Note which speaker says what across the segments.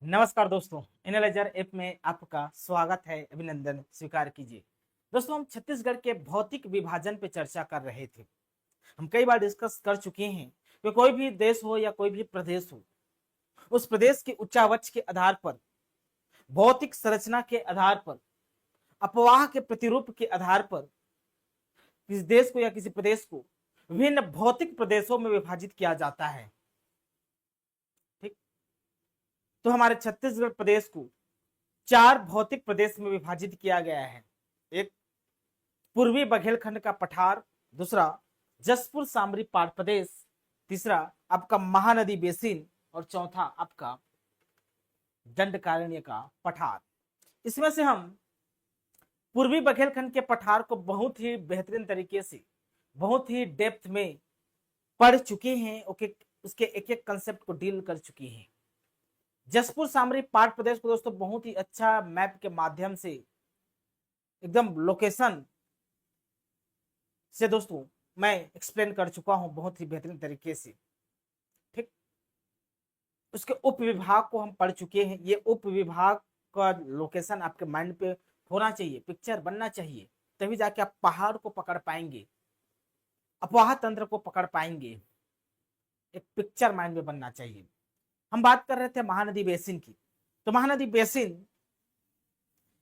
Speaker 1: नमस्कार दोस्तों, analyser app में आपका स्वागत है। अभिनंदन स्वीकार कीजिए। दोस्तों, हम छत्तीसगढ़ के भौतिक विभाजन पे चर्चा कर रहे थे। हम कई बार डिस्कस कर चुके हैं कि कोई भी देश हो या कोई भी प्रदेश हो, उस प्रदेश के उच्चावच के आधार पर, भौतिक संरचना के आधार पर, अपवाह के प्रतिरूप के आधार पर किसी देश को या किसी प्रदेश को विभिन्न भौतिक प्रदेशों में विभाजित किया जाता है। ठीक, तो हमारे छत्तीसगढ़ प्रदेश को 4 भौतिक प्रदेश में विभाजित किया गया है। एक पूर्वी बघेलखंड का पठार, दूसरा जसपुर सामरी पाट प्रदेश, तीसरा आपका महानदी बेसिन और चौथा आपका दंडकारण्य का पठार। इसमें से हम पूर्वी बघेलखंड के पठार को बहुत ही बेहतरीन तरीके से, बहुत ही डेप्थ में पढ़ चुके हैं। उसके एक एक कंसेप्ट को डील कर चुके हैं। जसपुर सामरी पाट प्रदेश को दोस्तों बहुत ही अच्छा मैप के माध्यम से, एकदम लोकेशन से दोस्तों मैं एक्सप्लेन कर चुका हूं बहुत ही बेहतरीन तरीके से। ठीक, उसके उप विभाग को हम पढ़ चुके हैं। ये उप विभाग का लोकेशन आपके माइंड पे होना चाहिए, पिक्चर बनना चाहिए, तभी जाके आप पहाड़ को पकड़ पाएंगे, अपवाह तंत्र को पकड़ पाएंगे। एक पिक्चर माइंड में बनना चाहिए। हम बात कर रहे थे महानदी बेसिन की। तो महानदी बेसिन,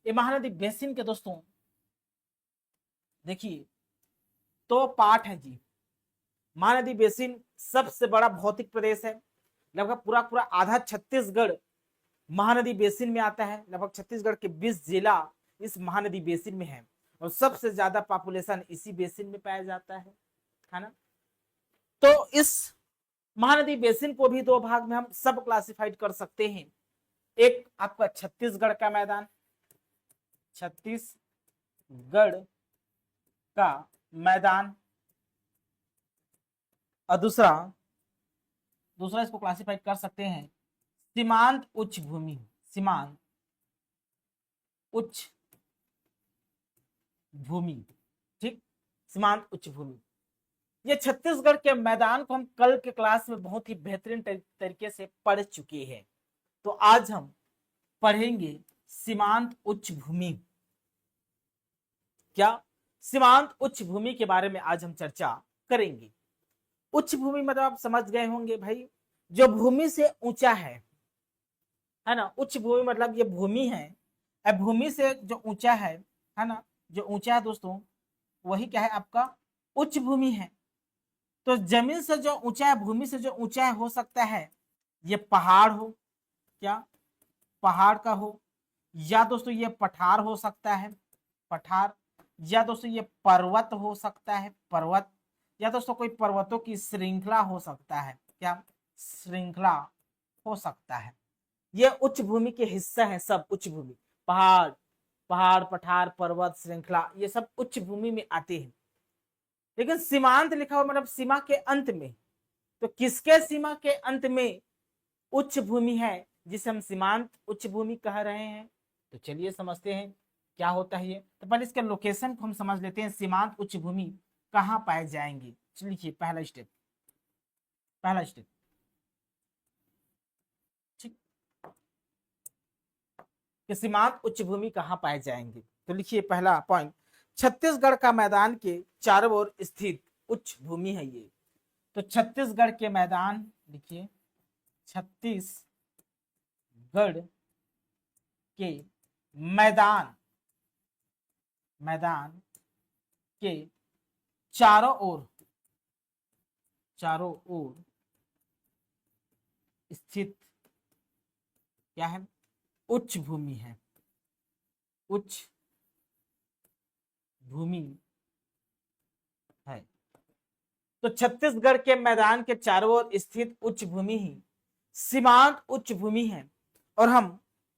Speaker 1: ये महानदी बेसिन के दोस्तों देखिए तो पार्ट है जी। महानदी बेसिन सबसे बड़ा भौतिक प्रदेश है। लगभग पूरा पूरा आधा छत्तीसगढ़ महानदी बेसिन में आता है। लगभग छत्तीसगढ़ के 20 जिला इस महानदी बेसिन में है और सबसे ज्यादा पॉपुलेशन इसी बेसिन में पाया जाता है ना। तो इस महानदी बेसिन को भी 2 भाग में हम सब क्लासिफाइड कर सकते हैं। एक आपका छत्तीसगढ़ का मैदान, छत्तीसगढ़ का मैदान, और दूसरा इसको क्लासिफाइड कर सकते हैं सीमांत उच्च भूमि। सीमांत उच्च भूमि, ठीक, सीमांत उच्च भूमि। ये छत्तीसगढ़ के मैदान को हम कल के क्लास में बहुत ही बेहतरीन तरीके से पढ़ चुके हैं। तो आज हम पढ़ेंगे सीमांत उच्च भूमि। क्या सीमांत उच्च भूमि के बारे में आज हम चर्चा करेंगे। उच्च भूमि मतलब आप समझ गए होंगे भाई, जो भूमि से ऊंचा है ना। उच्च भूमि मतलब ये भूमि है, भूमि से जो ऊंचा है ना, जो ऊंचा है दोस्तों वही क्या है, आपका उच्च भूमि है। तो जमीन से जो ऊंचा है, भूमि से जो ऊंचा है, हो सकता है ये पहाड़ हो, क्या पहाड़ का हो, या दोस्तों ये पठार हो सकता है, पठार, या दोस्तों ये पर्वत हो सकता है, पर्वत, या दोस्तों कोई पर्वतों की श्रृंखला हो सकता है, क्या श्रृंखला हो सकता है। ये उच्च भूमि के हिस्सा है सब। उच्च भूमि, पहाड़, पठार, पर्वत, श्रृंखला, ये सब उच्च भूमि में आते हैं। लेकिन सीमांत लिखा हुआ मतलब सीमा के अंत में। तो किसके सीमा के अंत में उच्च भूमि है जिसे हम सीमांत उच्च भूमि कह रहे हैं। तो चलिए समझते हैं क्या होता है ये। तो पहले इसके लोकेशन को हम समझ लेते हैं। सीमांत उच्च भूमि कहाँ पाए जाएंगे। लिखिए पहला स्टेप, ठीक, कि सीमांत उच्च भूमि कहाँ पाए जाएंगे। तो लिखिए पहला पॉइंट, छत्तीसगढ़ का मैदान के चारों ओर स्थित उच्च भूमि है ये। तो छत्तीसगढ़ के मैदान, लिखिए छत्तीसगढ़ के मैदान के चारों ओर स्थित क्या है, उच्च भूमि है, उच्च भूमि है। तो छत्तीसगढ़ के मैदान के चारों ओर स्थित उच्च भूमि ही सीमांत उच्च भूमि है। और हम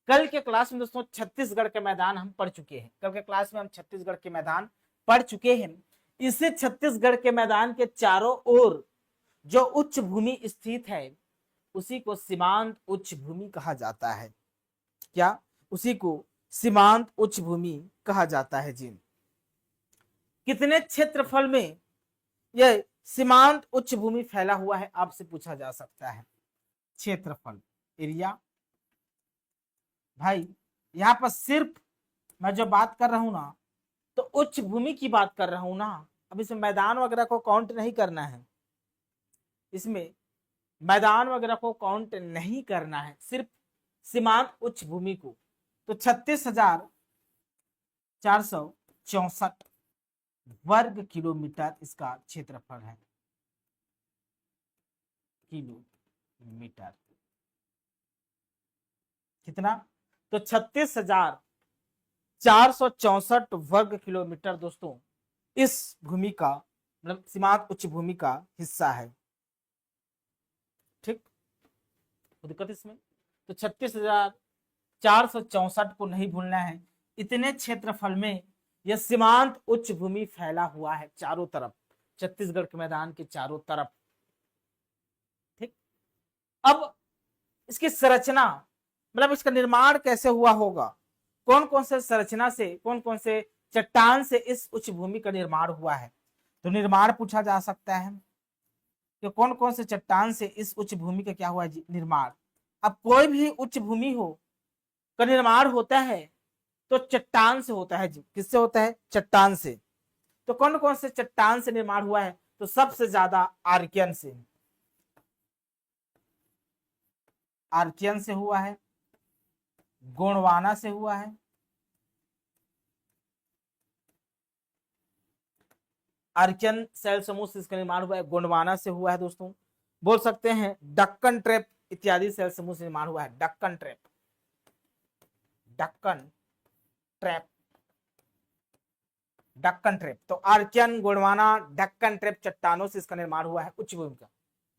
Speaker 1: कल के क्लास में दोस्तों छत्तीसगढ़ के मैदान हम पढ़ चुके हैं। कल के क्लास में हम छत्तीसगढ़ के मैदान पढ़ चुके हैं। इसे छत्तीसगढ़ के मैदान के चारों ओर जो उच्च भूमि स्थित है उसी को सीमांत उच्च भूमि कहा जाता है। क्या, उसी को सीमांत उच्च भूमि कहा जाता है जी। कितने क्षेत्रफल में यह सीमांत उच्च भूमि फैला हुआ है आपसे पूछा जा सकता है। क्षेत्रफल, एरिया, भाई यहाँ पर सिर्फ मैं जो बात कर रहा हूं ना, तो उच्च भूमि की बात कर रहा हूं ना। अब इसमें मैदान वगैरह को काउंट नहीं करना है, इसमें मैदान वगैरह को काउंट नहीं करना है, सिर्फ सीमांत उच्च भूमि को। तो 36,464 वर्ग किलोमीटर इसका क्षेत्रफल है, किलोमीटर कितना? तो 36,464 वर्ग किलोमीटर दोस्तों इस भूमि का मतलब सीमांत उच्च भूमि का हिस्सा है। ठीक, तो दिक्कत इसमें तो 36,464 को नहीं भूलना है। इतने क्षेत्रफल में यह सीमांत उच्च भूमि फैला हुआ है चारों तरफ, छत्तीसगढ़ के मैदान के चारों तरफ। ठीक, अब इसकी संरचना मतलब इसका निर्माण कैसे हुआ होगा, कौन कौन से संरचना से, कौन कौन से चट्टान से इस उच्च भूमि का निर्माण हुआ है। तो निर्माण पूछा जा सकता है कि कौन कौन से चट्टान से इस उच्च भूमि का क्या हुआ है निर्माण। अब कोई भी उच्च भूमि हो का निर्माण होता है तो चट्टान से होता है जी। किससे होता है? चट्टान से। तो कौन कौन से चट्टान से निर्माण हुआ है? तो सबसे ज्यादा आर्कियन से, आर्कियन से हुआ है, गोंडवाना से हुआ है, आर्कियन सेल समूह से इसका निर्माण हुआ है, गोंडवाना से हुआ है दोस्तों। बोल सकते हैं डक्कन ट्रैप इत्यादि सेल समूह से निर्माण हुआ है। Deccan trap, Deccan trap, Deccan trap. तो आर्कियन, गोंडवाना, डक्कन ट्रैप चट्टानों से इसका निर्माण हुआ है उच्च भूमि का।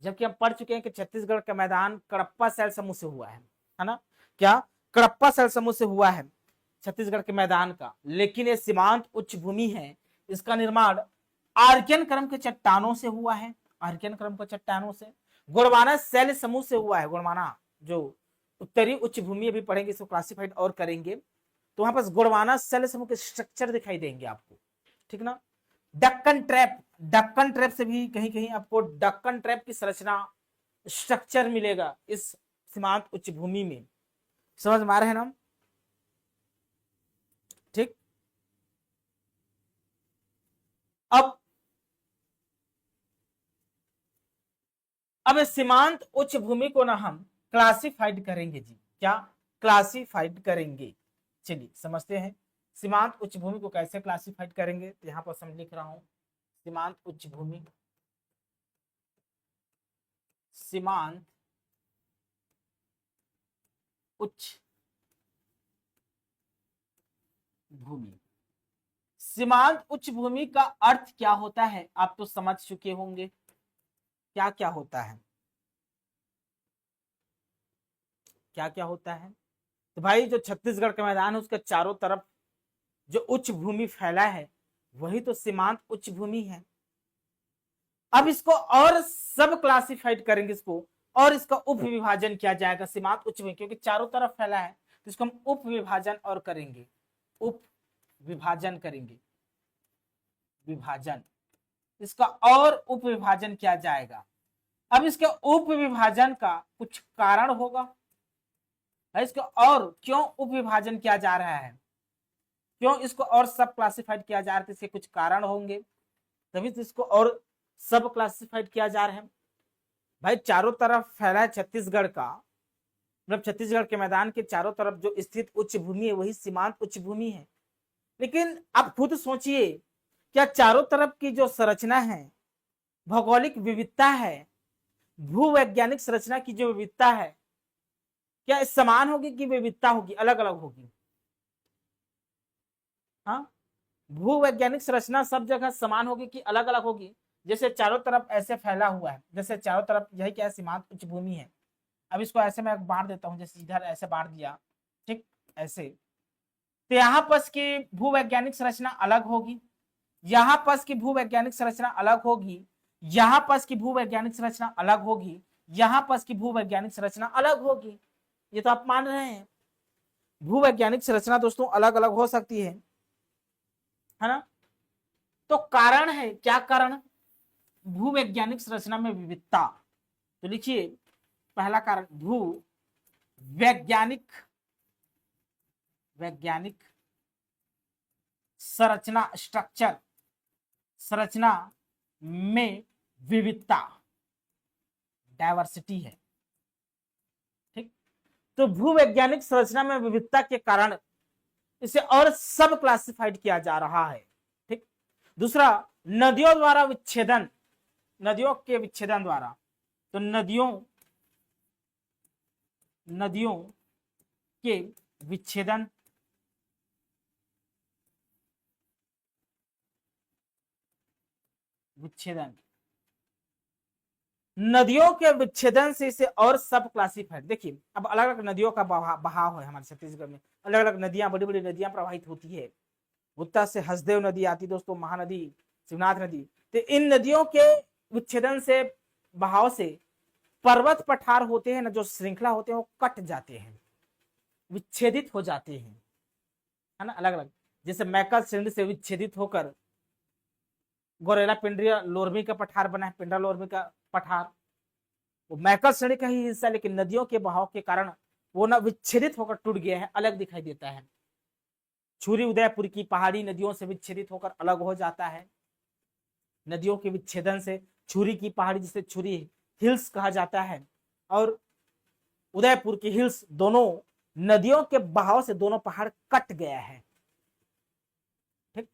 Speaker 1: जबकि हम पढ़ चुके हैं कि छत्तीसगढ़ का मैदान कडप्पा सेल समूह से हुआ है ना? क्या कडप्पा सेल समूह से हुआ है छत्तीसगढ़ के मैदान का, लेकिन ये सीमांत उच्च भूमि है, इसका निर्माण आर्कियन क्रम के चट्टानों से हुआ है, आर्कियन क्रम के चट्टानों से। गोंडवाना सेल समूह से हुआ है, गोंडवाना जो उत्तरी उच्च भूमि अभी पढ़ेंगे, इसको क्लासिफाइड और करेंगे, तो वहां पर गोंडवाना सेल समूह के स्ट्रक्चर दिखाई देंगे आपको। ठीक ना? डक्कन ट्रैप, डक्कन ट्रैप से भी कहीं कहीं आपको डक्कन ट्रैप की संरचना स्ट्रक्चर मिलेगा इस सीमांत उच्च भूमि में। समझ में आ रहे हैं ना? ठीक, अब सीमांत उच्च भूमि को ना हम क्लासिफाइड करेंगे जी। क्या क्लासिफाइड करेंगे? चलिए समझते हैं सीमांत उच्च भूमि को कैसे क्लासिफाइड करेंगे। तो यहां पर मैं लिख रहा हूं सीमांत उच्च भूमि, सीमांत उच्च भूमि। सीमांत उच्च भूमि का अर्थ क्या होता है आप तो समझ चुके होंगे, क्या क्या होता है, क्या क्या होता है। तो भाई जो छत्तीसगढ़ का मैदान है उसके चारों तरफ जो उच्च भूमि फैला है वही तो सीमांत उच्च भूमि है। अब इसको और सब क्लासिफाइड करेंगे इसको, और इसका उप विभाजन किया जाएगा सीमांत उच्च भूमि, क्योंकि चारों तरफ फैला है तो इसको हम उप विभाजन और करेंगे, उप विभाजन करेंगे, विभाजन, इसका और उप विभाजन किया जाएगा। अब इसके उप विभाजन का कुछ कारण होगा, इसको और क्यों उप विभाजन किया जा रहा है, क्यों इसको और सब क्लासिफाइड किया जा रहा है, इसके कुछ कारण होंगे, तभी तो इसको और सब क्लासिफाइड किया जा रहा है। भाई चारों तरफ फैला है छत्तीसगढ़ का, मतलब छत्तीसगढ़ के मैदान के चारों तरफ जो स्थित उच्च भूमि है वही सीमांत उच्च भूमि है। लेकिन आप खुद सोचिए, क्या चारों तरफ की जो संरचना है, भौगोलिक विविधता है, भूवैज्ञानिक संरचना की जो विविधता है, क्या समान होगी कि विविधता होगी, अलग अलग होगी? हाँ, भूवैज्ञानिक संरचना सब जगह समान होगी कि अलग अलग होगी? जैसे चारों तरफ ऐसे फैला हुआ है, जैसे चारों तरफ यही क्या है, सीमांत उच्च भूमि है। अब इसको ऐसे मैं बांट देता हूं, जैसे इधर ऐसे बांट दिया, ठीक ऐसे, तो यहाँ पर की भूवैज्ञानिक संरचना अलग होगी, यहाँ पर की भूवैज्ञानिक संरचना अलग होगी, यहाँ पर की भूवैज्ञानिक संरचना अलग होगी, यहाँ पर की भूवैज्ञानिक संरचना अलग होगी। ये तो आप मान रहे हैं भूवैज्ञानिक संरचना दोस्तों अलग अलग हो सकती है ना? तो कारण है, क्या कारण? भूवैज्ञानिक संरचना में विविधता। तो लिखिए पहला कारण, भू वैज्ञानिक वैज्ञानिक संरचना, स्ट्रक्चर, संरचना में विविधता, डायवर्सिटी है। ठीक, तो भूवैज्ञानिक संरचना में विविधता के कारण इसे और सब क्लासिफाइड किया जा रहा है। ठीक, दूसरा, नदियों द्वारा विच्छेदन, नदियों के विच्छेदन द्वारा, तो नदियों के विच्छेदन, नदियों के विच्छेदन से इसे और सब क्लासिफाइड। देखिए, अब अलग अलग नदियों का बहाव है हमारे छत्तीसगढ़ में, अलग अलग नदियां, बड़ी बड़ी नदियां प्रवाहित होती है। उत्तर से हसदेव नदी आती दोस्तों, महानदी, शिवनाथ नदी। तो इन नदियों के विच्छेदन से, बहाव से पर्वत पठार होते हैं ना, जो श्रृंखला होते हैं वो कट जाते हैं, विच्छेदित हो जाते हैं, है ना, अलग अलग। जैसे मैकल श्रेणी से विच्छेदित होकर गोरेला पिंडरिया लोरमी का पठार बना है, पिंडरा लोरमी का पठार, वो मैकल श्रेणी का ही हिस्सा, लेकिन नदियों के बहाव के कारण वो ना विच्छेदित होकर टूट गया है, अलग दिखाई देता है। छुरी उदयपुर की पहाड़ी नदियों से विच्छेदित होकर अलग हो जाता है। नदियों के विच्छेदन से छुरी की पहाड़ी, जिसे छुरी हिल्स कहा जाता है, और उदयपुर की हिल्स, दोनों नदियों के बहाव से दोनों पहाड़ कट गया है। ठीक,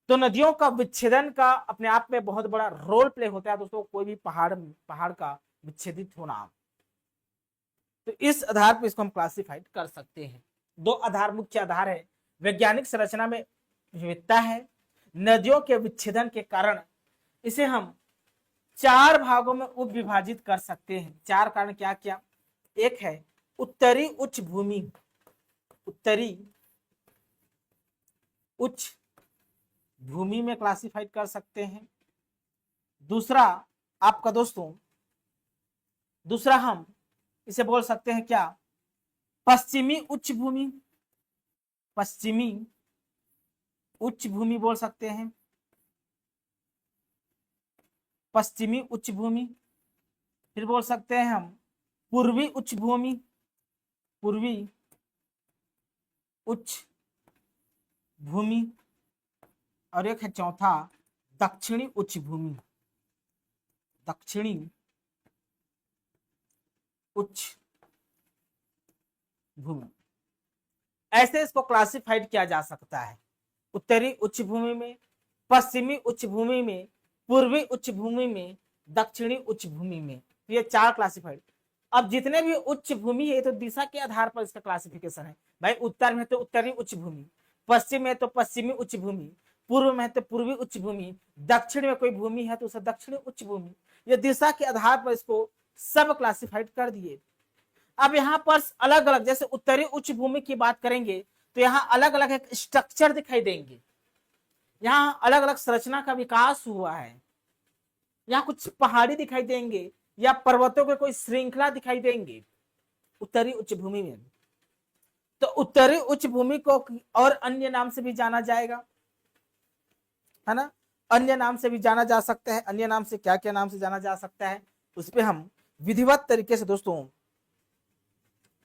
Speaker 1: तो नदियों का विच्छेदन का अपने आप में बहुत बड़ा रोल प्ले होता है दोस्तों, कोई भी पहाड़ का विच्छेदित होना। तो इस आधार पर इसको हम क्लासिफाइड कर सकते हैं। दो आधार, मुख्य आधार है, वैज्ञानिक संरचना में विविधता है, नदियों के विच्छेदन के कारण इसे हम चार भागों में उप विभाजित कर सकते हैं। चार कारण क्या क्या? एक है उत्तरी उच्च भूमि, उत्तरी उच्च भूमि में क्लासिफाइड कर सकते हैं। दूसरा आपका दोस्तों, दूसरा हम इसे बोल सकते हैं क्या? पश्चिमी उच्च भूमि, पश्चिमी उच्च भूमि बोल सकते हैं, पश्चिमी उच्च भूमि। फिर बोल सकते हैं हम पूर्वी उच्च भूमि, पूर्वी उच्च भूमि। और एक है चौथा दक्षिणी उच्च भूमि, दक्षिणी उच्च भूमि। ऐसे इसको क्लासिफाइड किया जा सकता है, उत्तरी उच्च भूमि में, पश्चिमी उच्च भूमि में, पूर्वी उच्च भूमि में, दक्षिणी उच्च भूमि में। ये चार क्लासिफाइड। अब जितने भी उच्च भूमि है तो दिशा के आधार पर इसका क्लासिफिकेशन है भाई। उत्तर में तो उत्तरी उच्च भूमि, पश्चिम में तो पश्चिमी उच्च भूमि, पूर्व में तो पूर्वी उच्च भूमि, दक्षिण में कोई भूमि है तो उसे दक्षिणी उच्च भूमि। ये दिशा के आधार पर इसको सब क्लासिफाइड कर दिए। अब यहाँ पर अलग अलग, जैसे उत्तरी उच्च भूमि की बात करेंगे तो यहाँ अलग अलग एक स्ट्रक्चर दिखाई देंगे, यहाँ अलग अलग संरचना का विकास हुआ है, यहाँ कुछ पहाड़ी दिखाई देंगे या पर्वतों के कोई श्रृंखला दिखाई देंगे उत्तरी उच्च भूमि में। तो उत्तरी उच्च भूमि को और अन्य नाम से भी जाना जाएगा, है ना, अन्य नाम से भी जाना जा सकता है। अन्य नाम से क्या क्या नाम से जाना जा सकता है, उस पर हम विधिवत तरीके से दोस्तों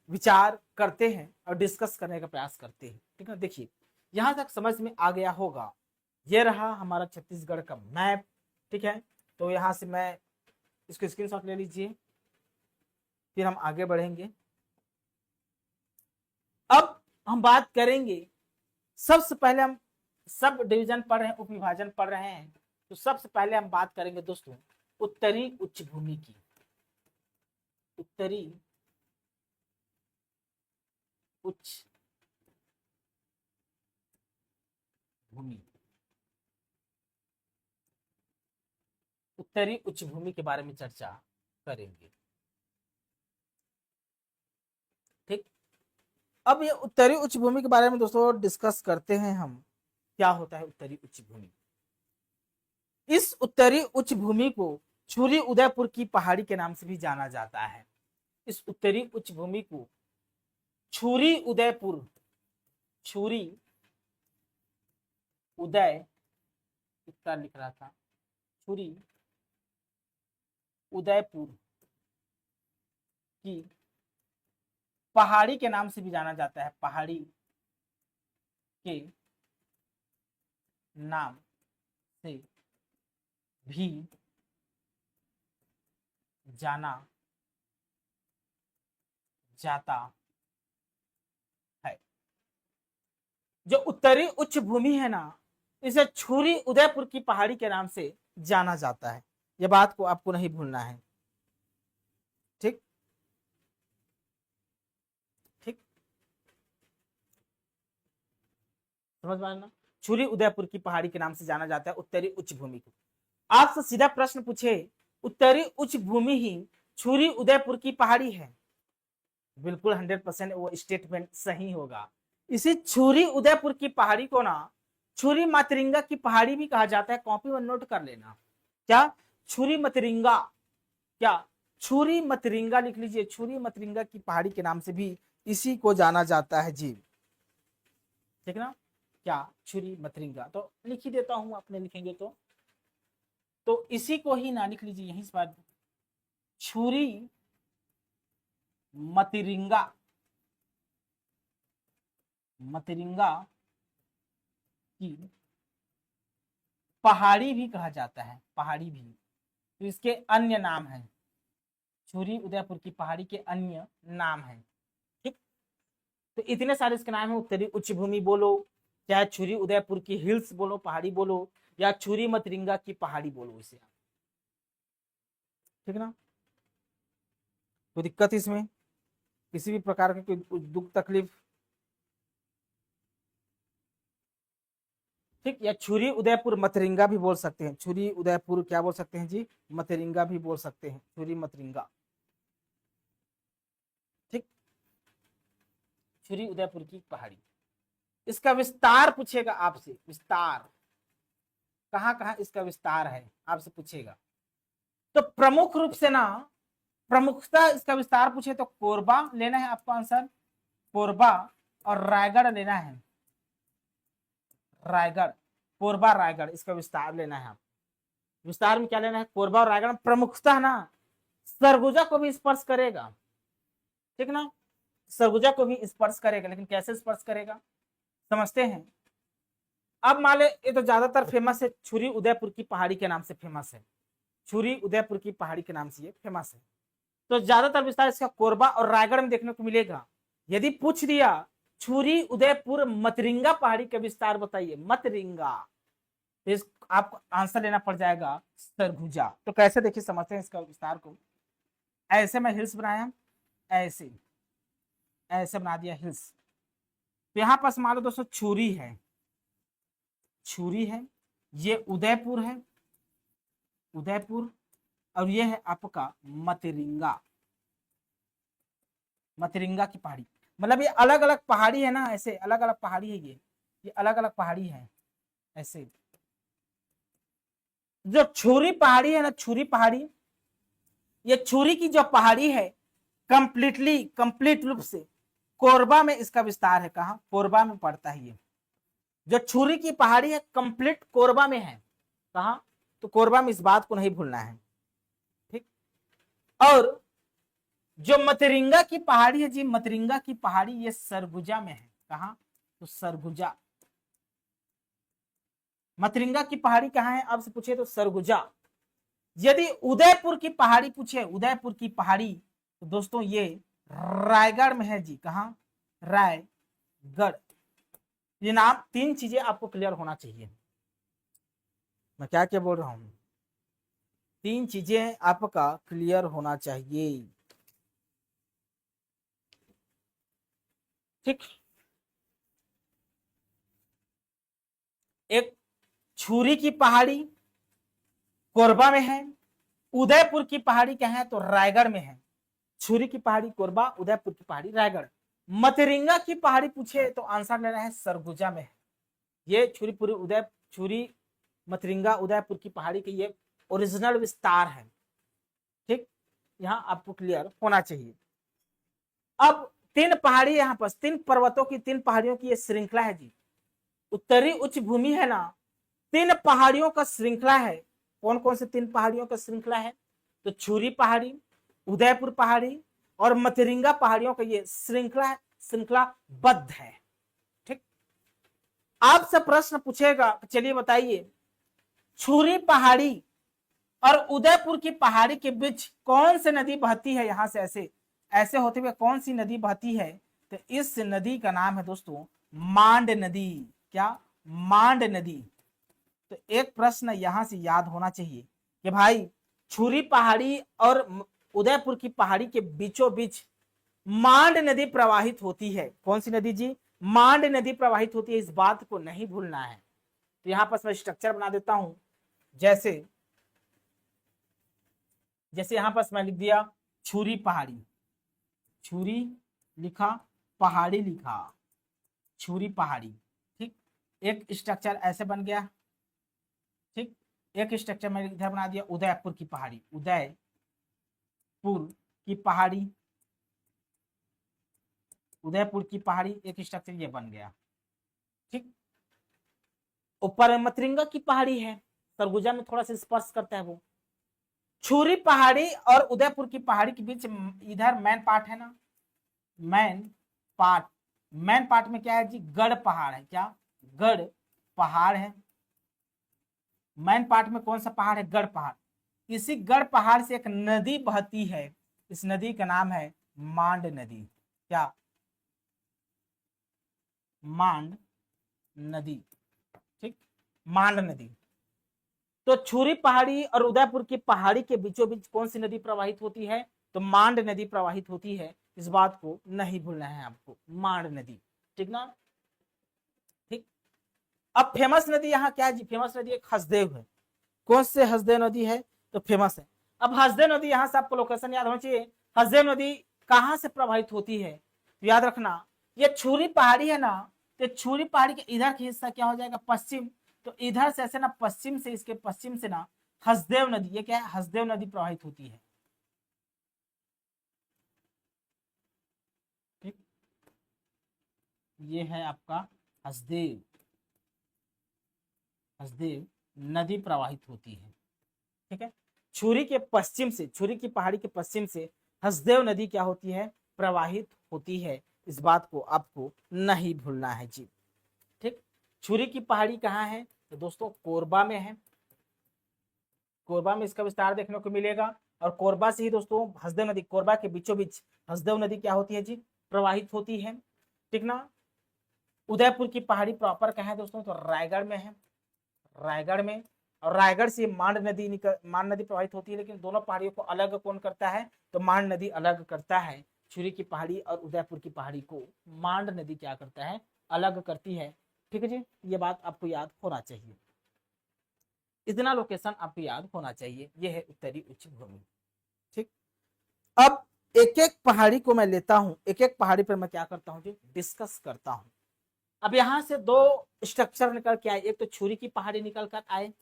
Speaker 1: विचार करते हैं और डिस्कस करने का प्रयास करते हैं। ठीक है, देखिए यहां तक समझ में आ गया होगा। ये रहा हमारा छत्तीसगढ़ का मैप। ठीक है, तो यहां से मैं इसको स्क्रीनशॉट ले लीजिए, फिर हम आगे बढ़ेंगे। अब हम बात करेंगे, सबसे पहले हम सब डिवीजन पढ़ रहे हैं, उप विभाजन पढ़ रहे हैं, तो सबसे पहले हम बात करेंगे दोस्तों उत्तरी उच्च भूमि की। उत्तरी उच्च भूमि, उत्तरी उच्च भूमि के बारे में चर्चा करेंगे। ठीक, अब ये उत्तरी उच्च भूमि के बारे में दोस्तों डिस्कस करते हैं हम, क्या होता है उत्तरी उच्च भूमि। इस उत्तरी उच्च भूमि को छुरी उदयपुर की पहाड़ी के नाम से भी जाना जाता है। इस उत्तरी उच्च भूमि को छुरी उदयपुर, छुरी उदय, कितना लिख रहा था, छुरी उदयपुर की पहाड़ी के नाम से भी जाना जाता है, पहाड़ी के नाम से भी जाना जाता है। जो उत्तरी उच्च भूमि है ना, इसे छुरी उदयपुर की पहाड़ी के नाम से जाना जाता है। यह बात को आपको नहीं भूलना है। ठीक ठीक, समझ में आया ना? छुरी उदयपुर की पहाड़ी के नाम से जाना जाता है उत्तरी उच्च भूमि को। आपसे सीधा प्रश्न पूछे, उत्तरी उच्च भूमि ही छुरी उदयपुर की पहाड़ी है, बिल्कुल 100% वो स्टेटमेंट सही होगा। इसी छुरी उदयपुर की पहाड़ी को ना छुरी मातरिंगा की पहाड़ी भी कहा जाता है। कॉपी में नोट कर लेना। क्या? छुरी मतरिंगा, क्या छुरी मतरिंगा लिख लीजिए। छुरी मतरिंगा की पहाड़ी के नाम से भी इसी को जाना जाता है जी। ठीक ना? क्या? छुरी मतरिंगा। तो लिख ही देता हूं, आपने लिखेंगे तो इसी को ही ना लिख लीजिए यहीं पर, छुरी मतरिंगा, मतरिंगा की पहाड़ी भी कहा जाता है, पहाड़ी भी। तो इसके अन्य नाम हैं, छुरी उदयपुर की पहाड़ी के अन्य नाम हैं। ठीक, तो इतने सारे इसके नाम है। उत्तरी उच्च भूमि बोलो, चाहे छुरी उदयपुर की हिल्स बोलो, पहाड़ी बोलो, या छुरी मतरिंगा की पहाड़ी बोलो इसे। ठीक ना? कोई दिक्कत इसमें, किसी भी प्रकार की कोई दुख तकलीफ? ठीक, या छुरी उदयपुर मतरिंगा भी बोल सकते हैं। छुरी उदयपुर क्या बोल सकते हैं जी? मतरिंगा भी बोल सकते हैं, छुरी मतरिंगा। ठीक, छुरी उदयपुर की पहाड़ी। इसका विस्तार पूछेगा आपसे, विस्तार कहां कहां इसका विस्तार है आपसे पूछेगा। तो प्रमुख रूप से ना, प्रमुखता इसका विस्तार पूछे तो कोरबा लेना है आपको आंसर, कोरबा और रायगढ़ लेना है, रायगढ़, कोरबा रायगढ़, इसका विस्तार लेना है। आप विस्तार में क्या लेना है? कोरबा और रायगढ़। प्रमुखता ना सरगुजा को भी स्पर्श करेगा। ठीक ना? सरगुजा को भी स्पर्श करेगा, लेकिन कैसे स्पर्श करेगा समझते हैं। अब मान ले, ये तो ज्यादातर फेमस है, छुरी उदयपुर की पहाड़ी के नाम से फेमस है, छुरी उदयपुर की पहाड़ी के नाम से ये फेमस है। तो ज्यादातर विस्तार इसका कोरबा और रायगढ़ में देखने को मिलेगा। यदि पूछ दिया छुरी उदयपुर मतरिंगा पहाड़ी का विस्तार बताइए, मतरिंगा, तो आपको आंसर लेना पड़ जाएगा सरगुजा। तो कैसे देखिए समझते हैं इसका विस्तार को। ऐसे मैं हिल्स बनाया, ऐसे ऐसे बना दिया हिल्स। तो यहां पास मान लो दोस्तों छुरी है, छुरी है, ये उदयपुर है, उदयपुर, और ये है आपका मतरिंगा, मतरिंगा की पहाड़ी। मतलब ये अलग अलग पहाड़ी है ना, ऐसे अलग अलग पहाड़ी है, ये अलग अलग पहाड़ी है ऐसे। जो छुरी पहाड़ी है ना, छुरी पहाड़ी, ये छुरी की जो पहाड़ी है कंप्लीटली, कंप्लीट रूप से कोरबा में इसका विस्तार है। कहा? कोरबा में पड़ता है ये। जो छुरी की पहाड़ी है कंप्लीट कोरबा में है। कहा? तो कोरबा में, इस बात को नहीं भूलना है। ठीक, और जो मतरिंगा की पहाड़ी है जी, मतरिंगा की पहाड़ी ये सरगुजा में है। कहा? तो सरगुजा, मतरिंगा की पहाड़ी कहाँ है आपसे पूछे तो सरगुजा। यदि उदयपुर की पहाड़ी पूछे, उदयपुर की पहाड़ी, तो दोस्तों ये रायगढ़ में है जी। कहा? रायगढ़। ये नाम, तीन चीजें आपको क्लियर होना चाहिए। मैं क्या क्या बोल रहा हूं, तीन चीजें आपका क्लियर होना चाहिए। ठीक, एक छुरी की पहाड़ी कोरबा में है, उदयपुर की पहाड़ी क्या है तो रायगढ़ में है। छुरी की पहाड़ी कोरबा, उदयपुर की पहाड़ी रायगढ़। मतरिंगा की पहाड़ी पूछे तो आंसर लेना है सरगुजा में है। ये छुरीपुरी उदय, छुरी मतरिंगा उदयपुर की पहाड़ी के ये ओरिजिनल विस्तार है। ठीक, यहां आपको क्लियर होना चाहिए। अब तीन पहाड़ी, यहां पर तीन पर्वतों की, तीन पहाड़ियों की ये श्रृंखला है जी। उत्तरी उच्च भूमि है ना, तीन पहाड़ियों का श्रृंखला है। कौन कौन से तीन पहाड़ियों का श्रृंखला है? तो छुरी पहाड़ी, उदयपुर पहाड़ी और मतरिंगा पहाड़ियों का ये श्रृंखलाबद्ध है। ठीक, आपसे प्रश्न पूछेगा, चलिए बताइए, छुरी पहाड़ी और उदयपुर की पहाड़ी के बीच कौन सी नदी बहती है? यहां से ऐसे ऐसे होते हुए कौन सी नदी बहती है? तो इस नदी का नाम है दोस्तों मांड नदी। क्या? मांड नदी। तो एक प्रश्न यहां से याद होना चाहिए कि भाई छुरी पहाड़ी और उदयपुर की पहाड़ी के बीचों बीच मांड नदी प्रवाहित होती है। कौन सी नदी जी? मांड नदी प्रवाहित होती है, इस बात को नहीं भूलना है। तो यहां पर मैं स्ट्रक्चर बना देता हूं, जैसे जैसे यहां पर मैं लिख दिया छुरी पहाड़ी, छुरी लिखा, पहाड़ी लिखा, छुरी पहाड़ी। ठीक, एक स्ट्रक्चर ऐसे बन गया। ठीक, एक स्ट्रक्चर मैंने इधर बना दिया उदयपुर की पहाड़ी, उदयपुर की पहाड़ी, उदयपुर की पहाड़ी, एक स्ट्रक्चर ये बन गया। ठीक, ऊपर मतरिंगा की पहाड़ी है, सरगुजा में थोड़ा सा स्पर्श करता है वो। छुरी पहाड़ी और उदयपुर की पहाड़ी के बीच इधर मैन पार्ट है ना, मैन पार्ट, मैन पार्ट में क्या है जी? गढ़ पहाड़ है। क्या? गढ़ पहाड़ है। मैन पार्ट में कौन सा पहाड़ है? गढ़ पहाड़। इसी गढ़ पहाड़ से एक नदी बहती है, इस नदी का नाम है मांड नदी। क्या? मांड नदी। ठीक, मांड नदी। तो छुरी पहाड़ी और उदयपुर की पहाड़ी के बीचों बीच कौन सी नदी प्रवाहित होती है? तो मांड नदी प्रवाहित होती है, इस बात को नहीं भूलना है आपको, मांड नदी। ठीक ना? ठीक, अब फेमस नदी यहाँ क्या है जी? फेमस नदी एक हसदेव है। कौन से हसदेव नदी है? तो फेमस है। अब हसदेव नदी, यहां से आपको लोकेशन याद होना चाहिए। हसदेव नदी कहां से प्रवाहित होती है? तो याद रखना, ये छुरी पहाड़ी है ना, तो छुरी पहाड़ी के इधर का हिस्सा क्या हो जाएगा? पश्चिम। तो इधर से ऐसे ना, पश्चिम से, इसके पश्चिम से ना हसदेव नदी, ये क्या है? हसदेव नदी प्रवाहित होती है। ठीक, ये है आपका हसदेव, हसदेव नदी प्रवाहित होती है। ठीक है, छुरी के पश्चिम से, छुरी की पहाड़ी के पश्चिम से हसदेव नदी क्या होती है? प्रवाहित होती है, इस बात को आपको नहीं भूलना है जी। ठीक, छुरी की पहाड़ी कहाँ है? तो दोस्तों कोरबा में है। कोरबा में इसका विस्तार देखने को मिलेगा, और कोरबा से ही दोस्तों हसदेव नदी, कोरबा के बीचों बीच हसदेव नदी क्या होती है जी? प्रवाहित होती है। ठीक ना? उदयपुर की पहाड़ी प्रॉपर कहाँ है दोस्तों? तो रायगढ़ में है, रायगढ़ में। और रायगढ़ से मांड नदी प्रवाहित होती है, लेकिन दोनों पहाड़ियों को अलग कौन करता है? तो मांड नदी अलग करता है। छुरी की पहाड़ी और उदयपुर की पहाड़ी को मांड नदी क्या करता है? अलग करती है। ठीक है जी, ये बात आपको याद होना चाहिए, इतना लोकेशन आपको याद होना चाहिए। ये है उत्तरी उच्च भूमि। ठीक, अब एक एक पहाड़ी को मैं लेता हूं, एक एक पहाड़ी पर मैं क्या करता हूं जी? डिस्कस करता हूं। अब यहां से दो स्ट्रक्चर निकल के आए, एक तो छुरी की पहाड़ी निकल कर आए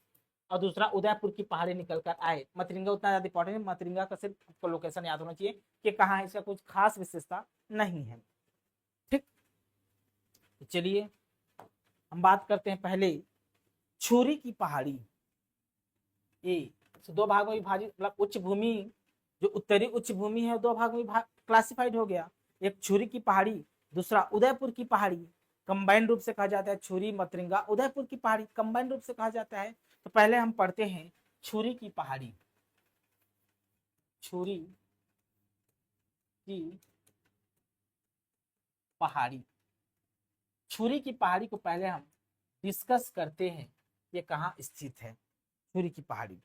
Speaker 1: और दूसरा उदयपुर की पहाड़ी निकल कर आए। मतरिंगा उतना ज्यादा इंपॉर्टेंट है, मतरिंगा का सिर्फ आपको लोकेशन याद होना चाहिए कि कहाँ है, इसका कुछ खास विशेषता नहीं है। ठीक, तो चलिए हम बात करते हैं पहले छुरी की पहाड़ी। ए दो भागों में विभाजित, मतलब उच्च भूमि, जो उत्तरी उच्च भूमि है दो भाग में क्लासिफाइड हो गया। एक छुरी की पहाड़ी, दूसरा उदयपुर की पहाड़ी। कंबाइन रूप से कहा जाता है छुरी मतरिंगा उदयपुर की पहाड़ी, कंबाइन रूप से कहा जाता है। तो पहले हम पढ़ते हैं छुरी की पहाड़ी। छुरी की पहाड़ी, छुरी की पहाड़ी को पहले हम डिस्कस करते हैं, ये कहाँ स्थित है छुरी की पहाड़ी।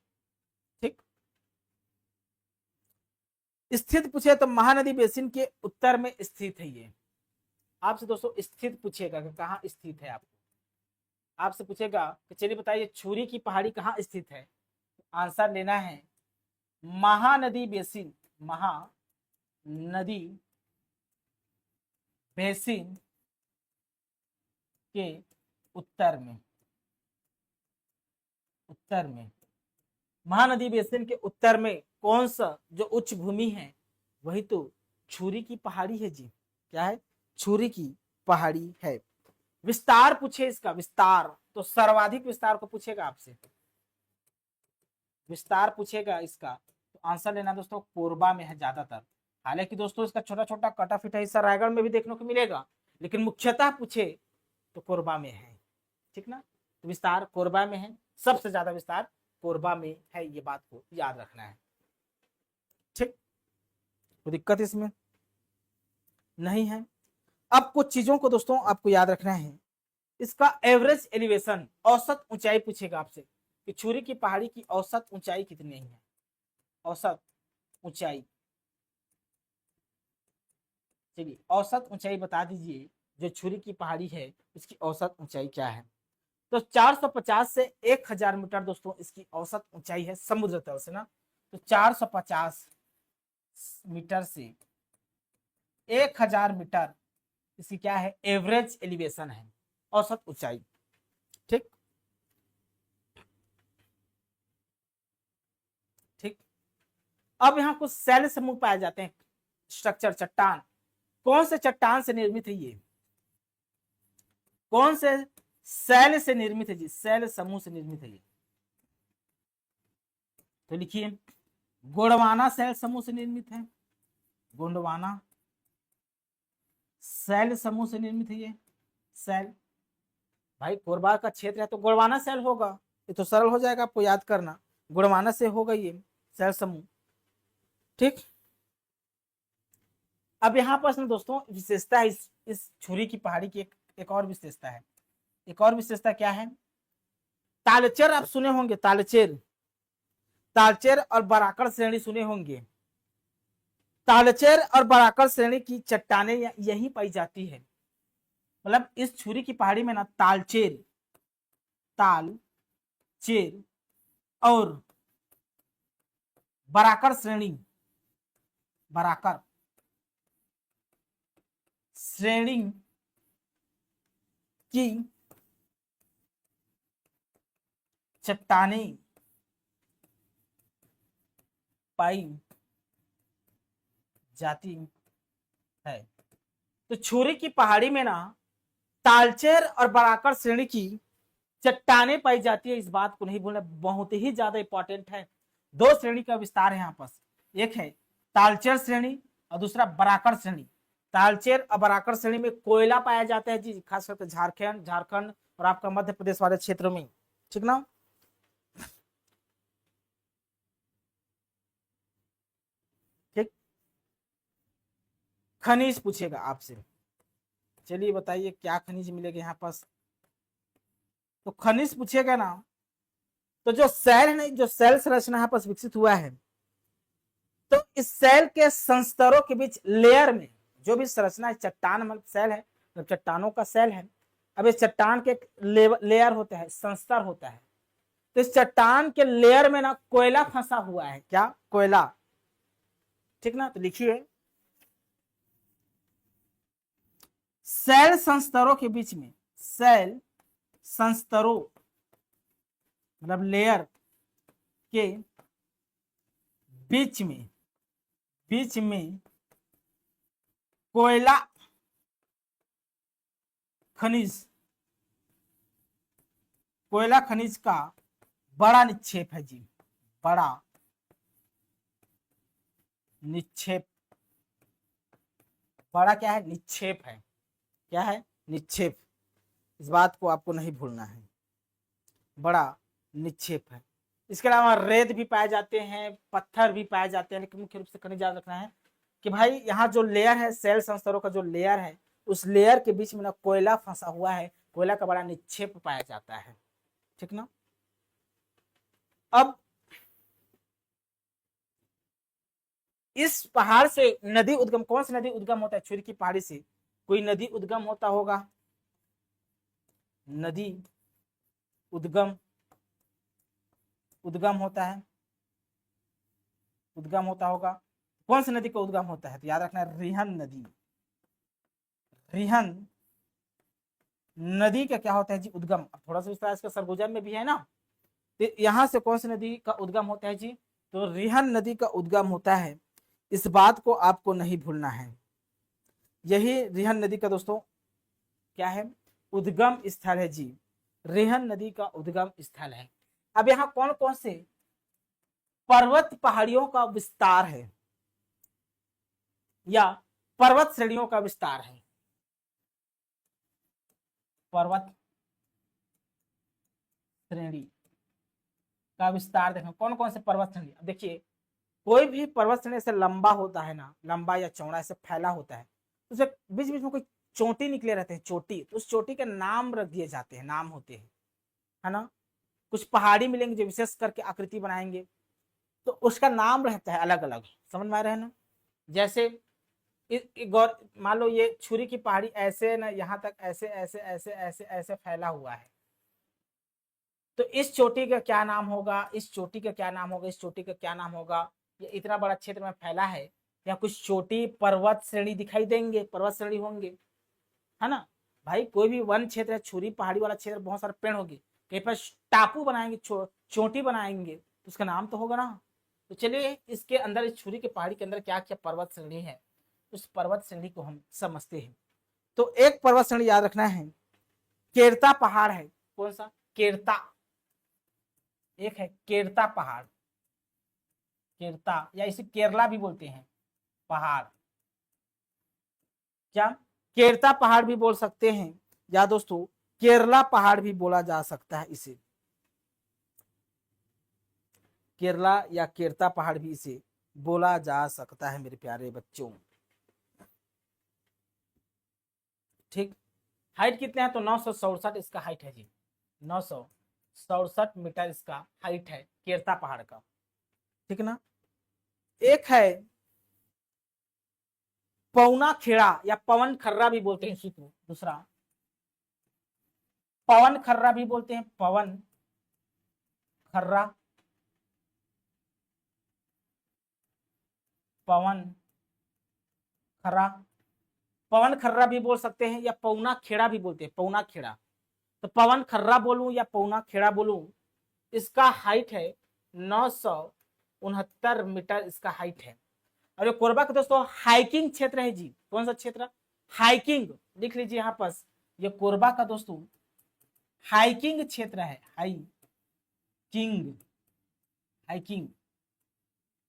Speaker 1: ठीक, स्थित पूछे तो महानदी बेसिन के उत्तर में स्थित है। ये आपसे दोस्तों स्थित पूछेगा कि कहाँ स्थित है, आपको आपसे पूछेगा कि चलिए बताइए छुरी की पहाड़ी कहाँ स्थित है। आंसर लेना है महानदी बेसिन, महानदी बेसिन के उत्तर में, उत्तर में महानदी बेसिन के उत्तर में कौन सा जो उच्च भूमि है? वही तो छुरी की पहाड़ी है जी। क्या है? छुरी की पहाड़ी है। विस्तार पूछे इसका, विस्तार तो सर्वाधिक विस्तार को पूछेगा आपसे, विस्तार पूछेगा इसका, तो आंसर लेना दोस्तों कोरबा में है ज्यादातर। हालांकि दोस्तों इसका छोटा छोटा कटा फिटा हिस्सा रायगढ़ में भी देखने को मिलेगा, लेकिन मुख्यतः पूछे तो कोरबा में है, ठीक ना। तो विस्तार कोरबा में है, सबसे ज्यादा विस्तार कोरबा में है, ये बात को याद रखना है, ठीक। कोई दिक्कत इसमें नहीं है। अब कुछ चीजों को दोस्तों आपको याद रखना है। इसका एवरेज एलिवेशन, औसत ऊंचाई पूछेगा आपसे कि छुरी की पहाड़ी की औसत ऊंचाई कितनी है। औसत ऊंचाई, चलिए औसत ऊंचाई बता दीजिए, जो छुरी की पहाड़ी है उसकी औसत ऊंचाई क्या है। तो 450 से 1000 मीटर दोस्तों इसकी औसत ऊंचाई है समुद्र तल से ना। तो 450 मीटर से 1000 मीटर इसकी क्या है, एवरेज एलिवेशन है, औसत ऊंचाई, ठीक। ठीक, अब यहाँ कुछ शैल समूह पाए जाते हैं, स्ट्रक्चर, चट्टान। कौन से चट्टान से निर्मित है ये, कौन से शैल से निर्मित है जी, शैल समूह से निर्मित है ये। तो लिखिए गोंडवाना शैल समूह से निर्मित है, गोंडवाना शैल समूह से निर्मित है ये शैल। भाई कोरबा का क्षेत्र है तो गोंडवाना शैल होगा, ये तो सरल हो जाएगा आपको याद करना, गोंडवाना से होगा ये शैल समूह, ठीक। अब यहाँ पर दोस्तों विशेषता है इस छुरी की पहाड़ी की एक और विशेषता है। एक और विशेषता क्या है, तालचेर आप सुने होंगे, तालचेर, तालचेर और बराकड़ श्रेणी सुने होंगे। तालचेर और बराकड़ श्रेणी की चट्टानें यही पाई जाती है। मतलब इस छुरी की पहाड़ी में ना तालचेर, तालचेर और बराकड़ श्रेणी, बराकड़ श्रेणी की चट्टानें पाई जाती है। तो छुरी की पहाड़ी में ना तालचेर और बराकड़ श्रेणी की चट्टानें पाई जाती है, इस बात को नहीं भूलना, बहुत ही ज्यादा इंपॉर्टेंट है। दो श्रेणी का विस्तार है यहाँ पर, एक है तालचेर श्रेणी और दूसरा बराकड़ श्रेणी। तालचेर और बराकड़ श्रेणी में कोयला पाया जाता है जी, खास करके झारखंड और आपका मध्य प्रदेश वाले क्षेत्रों में, ठीक ना। ठीक, खनिज पूछेगा आपसे, चलिए बताइए क्या खनिज मिलेगा यहाँ पास। तो खनिज पूछेगा ना, तो जो सेल है, जो सेल संरचना यहाँ पर विकसित हुआ है, तो इस सेल के संस्तरों के बीच लेयर में जो भी संरचना है, चट्टान मतलब सेल है, मतलब चट्टानों का सेल है। अब इस चट्टान के लेयर होता है, संस्तर होता है। तो इस चट्टान के लेयर में ना कोयला फंसा हुआ है, क्या, कोयला, ठीक ना। तो लिखिए सेल संस्तरों के बीच में, सेल संस्तरों मतलब लेयर के बीच में कोयला खनिज, कोयला खनिज का बड़ा निक्षेप है जी, बड़ा निक्षेप, बड़ा क्या है, निक्षेप है, क्या है, निक्षेप, इस बात को आपको नहीं भूलना है, बड़ा निक्षेप है। इसके अलावा रेत भी पाए जाते हैं, पत्थर भी पाए जाते हैं, लेकिन मुख्य रूप से खनिज याद रखना है कि भाई यहाँ जो लेयर है, सेल संस्तरों का जो लेयर है, उस लेयर के बीच में ना कोयला फंसा हुआ है, कोयला का बड़ा निक्षेप पाया जाता है, ठीक ना। अब इस पहाड़ से नदी उद्गम, कौन सी नदी उद्गम होता है, छुरी की पहाड़ी से कोई नदी उद्गम होता होगा, नदी उद्गम, उद्गम होता है, उद्गम होता होगा, कौन सी नदी का उद्गम होता है, तो याद रखना है रिहन नदी, रिहन नदी का क्या होता है जी, उद्गम। अब थोड़ा सा विस्तार इसका सरगुजा में भी है ना, तो यहां से कौन सी नदी का उद्गम होता है जी, तो रिहन नदी का उद्गम होता है, इस बात को आपको नहीं भूलना है। यही रिहन नदी का दोस्तों क्या है, उद्गम स्थल है जी, रिहन नदी का उद्गम स्थल है। अब यहाँ कौन कौन से पर्वत पहाड़ियों का विस्तार है, या पर्वत श्रेणियों का विस्तार है। पर्वत श्रेणी का विस्तार देखो, कौन कौन से पर्वत श्रेणी। अब देखिए, कोई भी पर्वत श्रेणी से लंबा होता है ना, लंबा या चौड़ा ऐसे फैला होता है, तो उसे बीच बीच में कोई चोटी निकले रहते हैं, चोटी, तो उस चोटी के नाम रख दिए जाते हैं, नाम होते हैं, है ना। कुछ पहाड़ी मिलेंगे जो विशेष करके आकृति बनाएंगे, तो उसका नाम रहता है अलग अलग, समझ में आ रहा है ना। जैसे गौर मान लो ये छुरी की पहाड़ी ऐसे ना, यहाँ तक ऐसे ऐसे ऐसे ऐसे ऐसे फैला हुआ है, तो इस चोटी का क्या नाम होगा, इस चोटी का क्या नाम होगा, इस चोटी का क्या नाम होगा। ये इतना बड़ा क्षेत्र में फैला है, या कुछ छोटी पर्वत श्रेणी दिखाई देंगे, पर्वत श्रेणी होंगे, है ना। भाई कोई भी वन क्षेत्र है, छुरी पहाड़ी वाला क्षेत्र, बहुत सारे पेड़ होंगे, कहीं पर टापू बनाएंगे, चोटी बनाएंगे, तो उसका नाम तो होगा ना। तो चलिए इसके अंदर, इस छुरी के पहाड़ी के अंदर क्या क्या पर्वत श्रेणी है, उस पर्वत श्रेणी को हम समझते हैं। तो एक पर्वत श्रेणी याद रखना है, केरता पहाड़ है। कौन सा? केरता। एक है केरता पहाड़, केरता, या इसे केरला भी बोलते हैं पहाड़। क्या? केरता पहाड़ भी बोल सकते हैं, या दोस्तों केरला पहाड़ भी बोला जा सकता है इसे। केरला या केरता पहाड़ भी इसे बोला जा सकता है मेरे प्यारे बच्चों। ठीक। हाइट कितने हैं? तो 967 इसका हाइट है जी, 967 मीटर इसका हाइट है केरता पहाड़ का, ठीक ना। एक है पौना खेड़ा या पवन खर्रा भी बोलते हैं इसी को, दूसरा पवन खर्रा भी बोलते हैं, पवन खर्रा, पवन खर्रा, पवन खर्रा भी बोल सकते हैं, या पौना खेड़ा भी बोलते हैं, पौना खेड़ा। तो पवन खर्रा बोलूं या पौना खेड़ा बोलूं, इसका हाइट है 969 मीटर इसका हाइट है। और ये कोरबा का दोस्तों हाइकिंग क्षेत्र है जी। कौन सा क्षेत्र? हाइकिंग, लिख लीजिए यहाँ पर। ये कोरबा का दोस्तों हाइकिंग क्षेत्र है, हाइकिंग, हाइकिंग,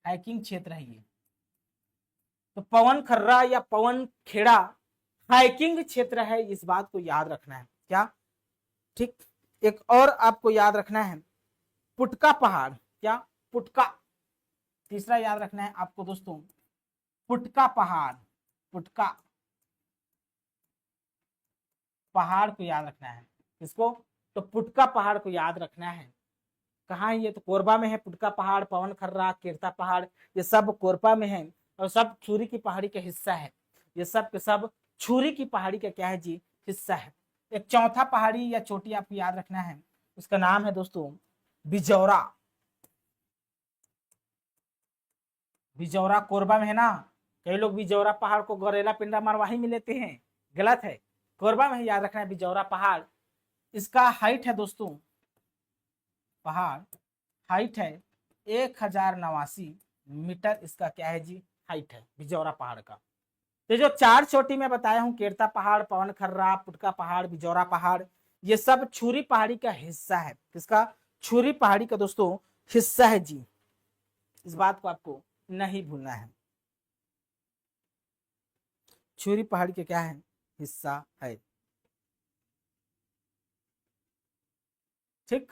Speaker 1: हाइकिंग क्षेत्र है ये। तो पवन खर्रा या पवन खेड़ा हाइकिंग क्षेत्र है, इस बात को याद रखना है। क्या? ठीक। एक और आपको याद रखना है, पुटका पहाड़। क्या? पुटका। तीसरा याद रखना है आपको दोस्तों, पुटका पहाड़, पुटका पहाड़ को याद रखना है। इसको, तो पुटका पहाड़ को याद रखना है। कहाँ है ये? तो कोरबा में है पुटका पहाड़, पवन खर्रा, केरता पहाड़, ये सब कोरबा में है, और सब छुरी की पहाड़ी का हिस्सा है। ये सब के सब छुरी की पहाड़ी का क्या है जी? हिस्सा है। एक चौथा पहाड़ी या चोटी आपको याद रखना है, उसका नाम है दोस्तों बिजौरा। बिजौरा कोरबा में है ना। कई लोग बिजौरा पहाड़ को गौरेला पिंडा मरवाही में लेते हैं, गलत है। कोरबा में याद रखना है बिजौरा पहाड़। इसका हाइट है दोस्तों, पहाड़ हाइट है 1089 मीटर इसका क्या है जी? हाइट है बिजौरा पहाड़ का। तो जो चार चोटी में बताया हूं, केरता पहाड़, पवन खर्रा, पुटका पहाड़, बिजौरा पहाड़, ये सब छुरी पहाड़ी का हिस्सा है। किसका? छुरी पहाड़ी का दोस्तों हिस्सा है जी। इस बात को आपको नहीं भूलना है, छुरी पहाड़ी के क्या है? हिस्सा है। ठीक।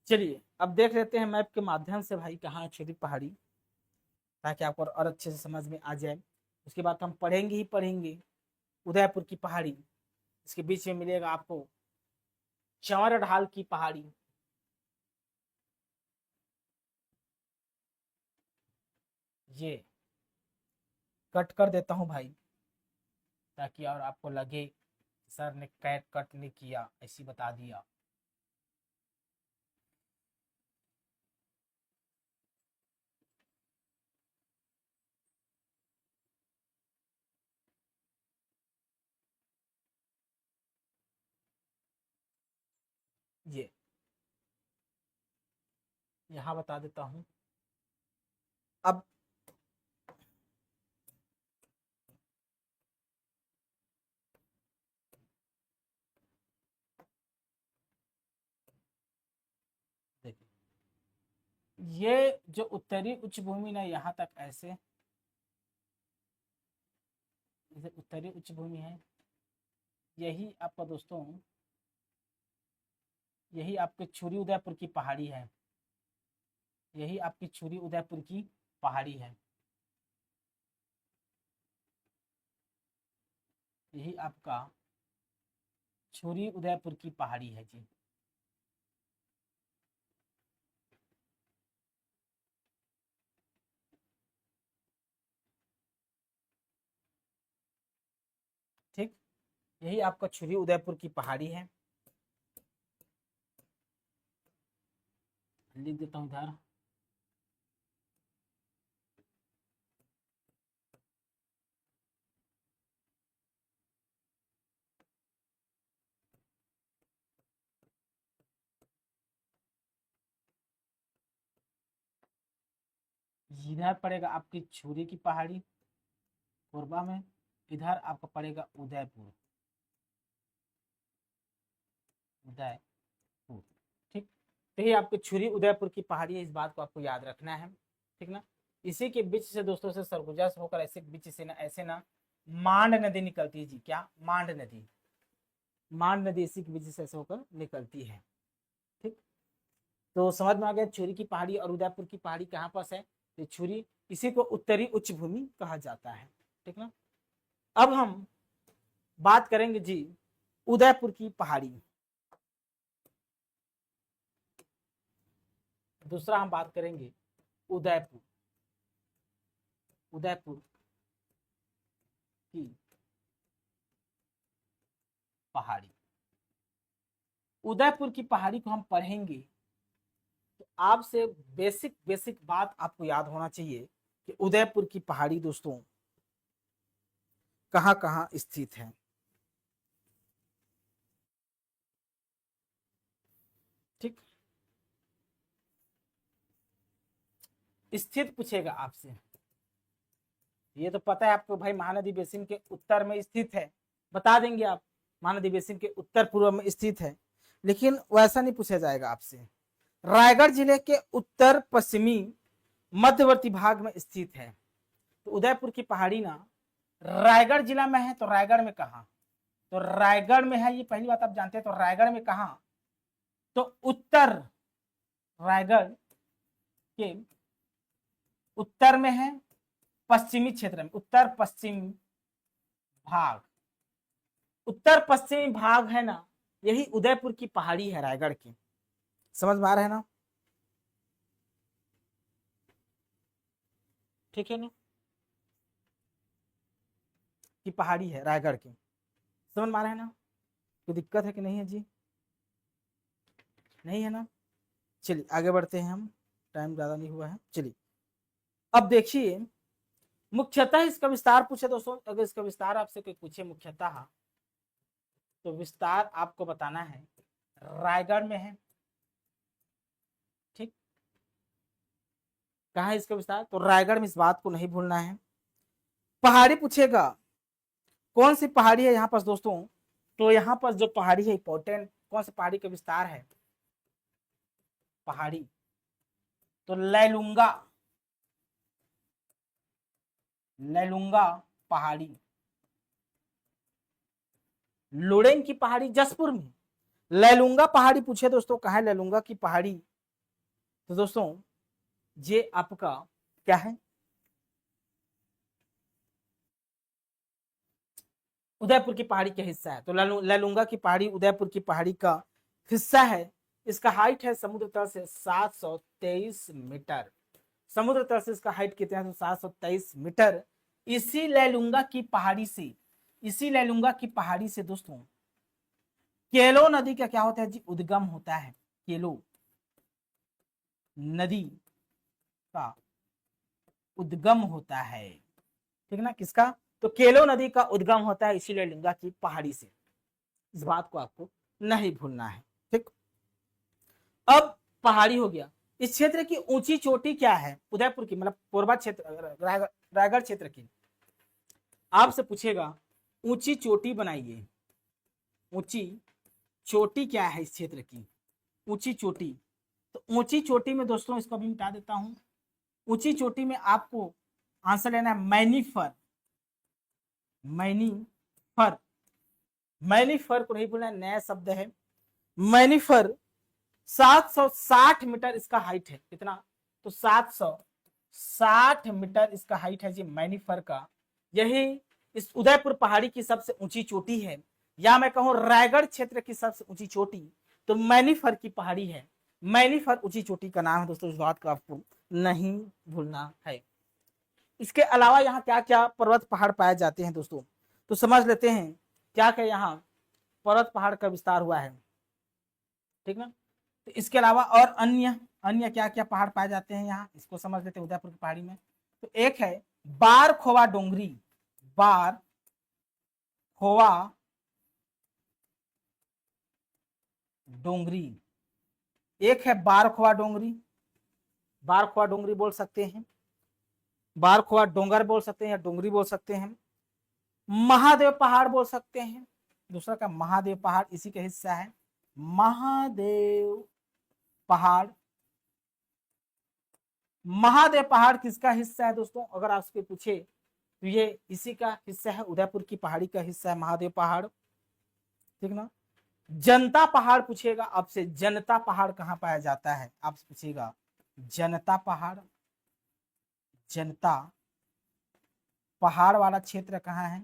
Speaker 1: चलिए अब देख लेते हैं मैप के माध्यम से भाई कहाँ है छुरी पहाड़ी, ताकि आपको और अच्छे से समझ में आ जाए। उसके बाद हम पढ़ेंगे ही पढ़ेंगे उदयपुर की पहाड़ी। इसके बीच में मिलेगा आपको चंवर ढाल की पहाड़ी। ये कट कर देता हूं भाई, ताकि और आपको लगे सर ने कैट कट नहीं किया, ऐसी बता दिया। ये यहाँ बता देता हूं। अब देखिए, ये जो उत्तरी उच्च भूमि ना, यहाँ तक ऐसे, जैसे उत्तरी उच्च भूमि है, यही आपका दोस्तों, यही आपके छुरी उदयपुर की पहाड़ी है, यही आपकी छुरी उदयपुर की पहाड़ी है, यही आपका छुरी उदयपुर की पहाड़ी है जी। ठीक, यही आपका छुरी उदयपुर की पहाड़ी है। लिख देता हूं इधर। इधर पड़ेगा आपकी छुरी की पहाड़ी कोरबा में, इधर आपका पड़ेगा उदयपुर, उदयपुर। ठीक, तो ये आपकी छुरी उदयपुर की पहाड़ी है, इस बात को आपको याद रखना है। ठीक ना, इसी के बीच से दोस्तों से सरगुजा से होकर ऐसे बीच से ना ऐसे ना मांड नदी निकलती है जी। क्या? मांड नदी, मांड नदी इसी के बीच से ऐसे होकर निकलती है। ठीक, तो समझ में आ गया छुरी की पहाड़ी और उदयपुर की पहाड़ी कहाँ पास है। तो छुरी, इसी को उत्तरी उच्च भूमि कहा जाता है। ठीक ना, अब हम बात करेंगे जी उदयपुर की पहाड़ी। दूसरा हम बात करेंगे उदयपुर, उदयपुर की पहाड़ी। उदयपुर की पहाड़ी को हम पढ़ेंगे तो आपसे बेसिक बेसिक बात आपको याद होना चाहिए कि उदयपुर की पहाड़ी दोस्तों कहाँ कहाँ स्थित है। ठीक, स्थित पूछेगा आपसे, ये तो पता है आपको भाई, महानदी बेसिन के उत्तर में स्थित है, बता देंगे आप महानदी बेसिन के उत्तर पूर्व में स्थित है, लेकिन वैसा नहीं पूछा जाएगा आपसे। रायगढ़ जिले के उत्तर पश्चिमी मध्यवर्ती भाग में स्थित है। तो उदयपुर की पहाड़ी ना रायगढ़ जिला में है, तो रायगढ़ में कहा? तो रायगढ़ में है, ये पहली बात आप जानते हैं। तो रायगढ़ में कहा? तो उत्तर, रायगढ़ के उत्तर में है, पश्चिमी क्षेत्र में, उत्तर पश्चिम भाग, उत्तर पश्चिमी भाग है ना, यही उदयपुर की पहाड़ी है रायगढ़ की। समझ में आ रहा है ना? ठीक है ना, की पहाड़ी है रायगढ़ की। समझ में आ रहा है ना? कोई दिक्कत है कि नहीं है जी? नहीं है ना? चलिए आगे बढ़ते हैं हम, टाइम ज्यादा नहीं हुआ है। चलिए अब देखिए, मुख्यतः इसका विस्तार पूछे दोस्तों, अगर इसका विस्तार आपसे कोई पूछे मुख्यतः, तो विस्तार आपको बताना है रायगढ़ में है। ठीक, कहाँ है इसका विस्तार? तो रायगढ़ में, इस बात को नहीं भूलना है। पहाड़ी पूछेगा, कौन सी पहाड़ी है यहाँ पर दोस्तों? तो यहाँ पर जो पहाड़ी है इंपॉर्टेंट, कौन सी पहाड़ी का विस्तार है? पहाड़ी तो लैलूंगा, लैलूंगा पहाड़ी। लुड़ेन की पहाड़ी जसपुर में, लैलूंगा पहाड़ी पूछे दोस्तों, कहाँ है लैलूंगा की पहाड़ी? तो दोस्तों ये आपका क्या है? उदयपुर की पहाड़ी का हिस्सा है। तो लैलूंगा की पहाड़ी उदयपुर की पहाड़ी का हिस्सा है। इसका हाइट है समुद्र तल से 723 मीटर। समुद्र तल से इसका हाइट कितना है? तो 723 मीटर। इसी लैलूंगा की पहाड़ी से, इसी लैलूंगा की पहाड़ी से दोस्तों केलो नदी का क्या होता है जी? उद्गम होता है। केलो नदी का उद्गम होता है। ठीक ना, किसका? तो केलो नदी का उद्गम होता है इसी लैलूंगा की पहाड़ी से। इस बात को आपको नहीं भूलना है। ठीक, अब पहाड़ी हो गया। इस क्षेत्र की ऊंची चोटी क्या है? उदयपुर की, मतलब कोरबा क्षेत्र, रायगढ़ क्षेत्र की। आपसे पूछेगा ऊंची चोटी बनाइए, ऊंची चोटी क्या है इस क्षेत्र की? ऊंची चोटी, तो ऊंची चोटी में दोस्तों, इसको भी मिटा देता हूं। ऊंची चोटी में आपको आंसर लेना है मैनीफर, मैनीफर, मैनीफर को नहीं भूलना, नया शब्द है मैनीफर। 760 मीटर इसका हाइट है। कितना? तो 760 मीटर इसका हाइट है जी मैनीफर का। यही इस उदयपुर पहाड़ी की सबसे ऊंची चोटी है, या मैं कहूं रायगढ़ क्षेत्र की सबसे ऊंची चोटी तो मैनीफर की पहाड़ी है। मैनीफर ऊंची चोटी का नाम है दोस्तों, इस बात को आपको नहीं भूलना है। इसके अलावा यहाँ क्या क्या पर्वत पहाड़ पाए जाते हैं दोस्तों, तो समझ लेते हैं क्या क्या यहाँ पर्वत पहाड़ का विस्तार हुआ है। ठीक ना? तो इसके अलावा और अन्य अन्य क्या क्या पहाड़ पाए जाते हैं यहाँ, इसको समझ लेते हैं उदयपुर की पहाड़ी में। तो एक है बार खोवा डोंगरी, बार खोवा डोंगरी, एक है बार खोवा डोंगरी, बार खोवा डोंगरी बोल सकते हैं, बार खोवा डोंगर बोल सकते हैं या डोंगरी बोल सकते हैं, महादेव पहाड़ बोल सकते हैं। दूसरा का महादेव पहाड़ इसी का हिस्सा है, महादेव पहाड़। महादेव पहाड़ किसका हिस्सा है दोस्तों, अगर आपसे पूछे तो ये इसी का हिस्सा है, उदयपुर की पहाड़ी का हिस्सा है महादेव पहाड़। ठीक ना? जनता पहाड़ पूछेगा आपसे, जनता पहाड़ कहाँ पाया जाता है आपसे पूछेगा, जनता पहाड़, जनता पहाड़ वाला क्षेत्र कहाँ है,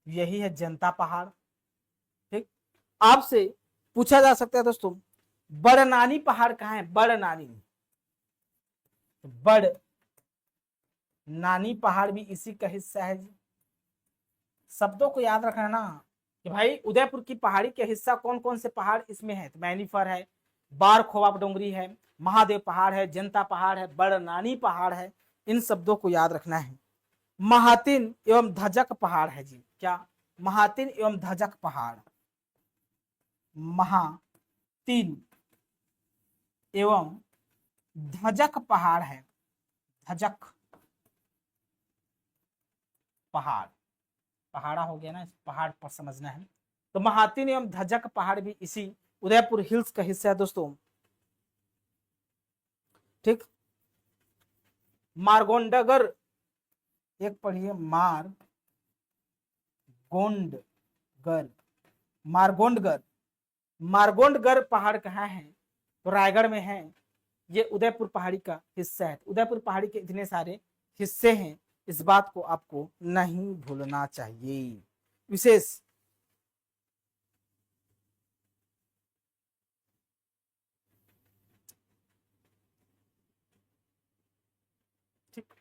Speaker 1: यही है जनता पहाड़। ठीक, आपसे पूछा जा सकता है दोस्तों बड़नानी पहाड़ कहाँ है, बड़नानी, बड़ नानी पहाड़ भी इसी का हिस्सा है जी। शब्दों को याद रखना ना कि भाई उदयपुर की पहाड़ी के हिस्सा कौन कौन से पहाड़ इसमें है, तो मैनीफर है, बार खोवा डोंगरी है, महादेव पहाड़ है, जनता पहाड़ है, बड़नानी पहाड़ है। इन शब्दों को याद रखना है। महातिन एवं धजक पहाड़ है जी, क्या? महातिन एवं धजक पहाड़, महातिन एवं धजक पहाड़ है, धजक पहाड़, पहाड़ा हो गया ना, इस पहाड़ पर समझना है। तो महातिन एवं धजक पहाड़ भी इसी उदयपुर हिल्स का हिस्सा है दोस्तों। ठीक, मारगोंडगर, एक पढ़िए मारगोंडगर, मारगोंडगर, मारगोंडगर पहाड़ कहाँ है, तो रायगढ़ में है। ये उदयपुर पहाड़ी का हिस्सा है। उदयपुर पहाड़ी के इतने सारे हिस्से हैं, इस बात को आपको नहीं भूलना चाहिए। विशेष ठीक,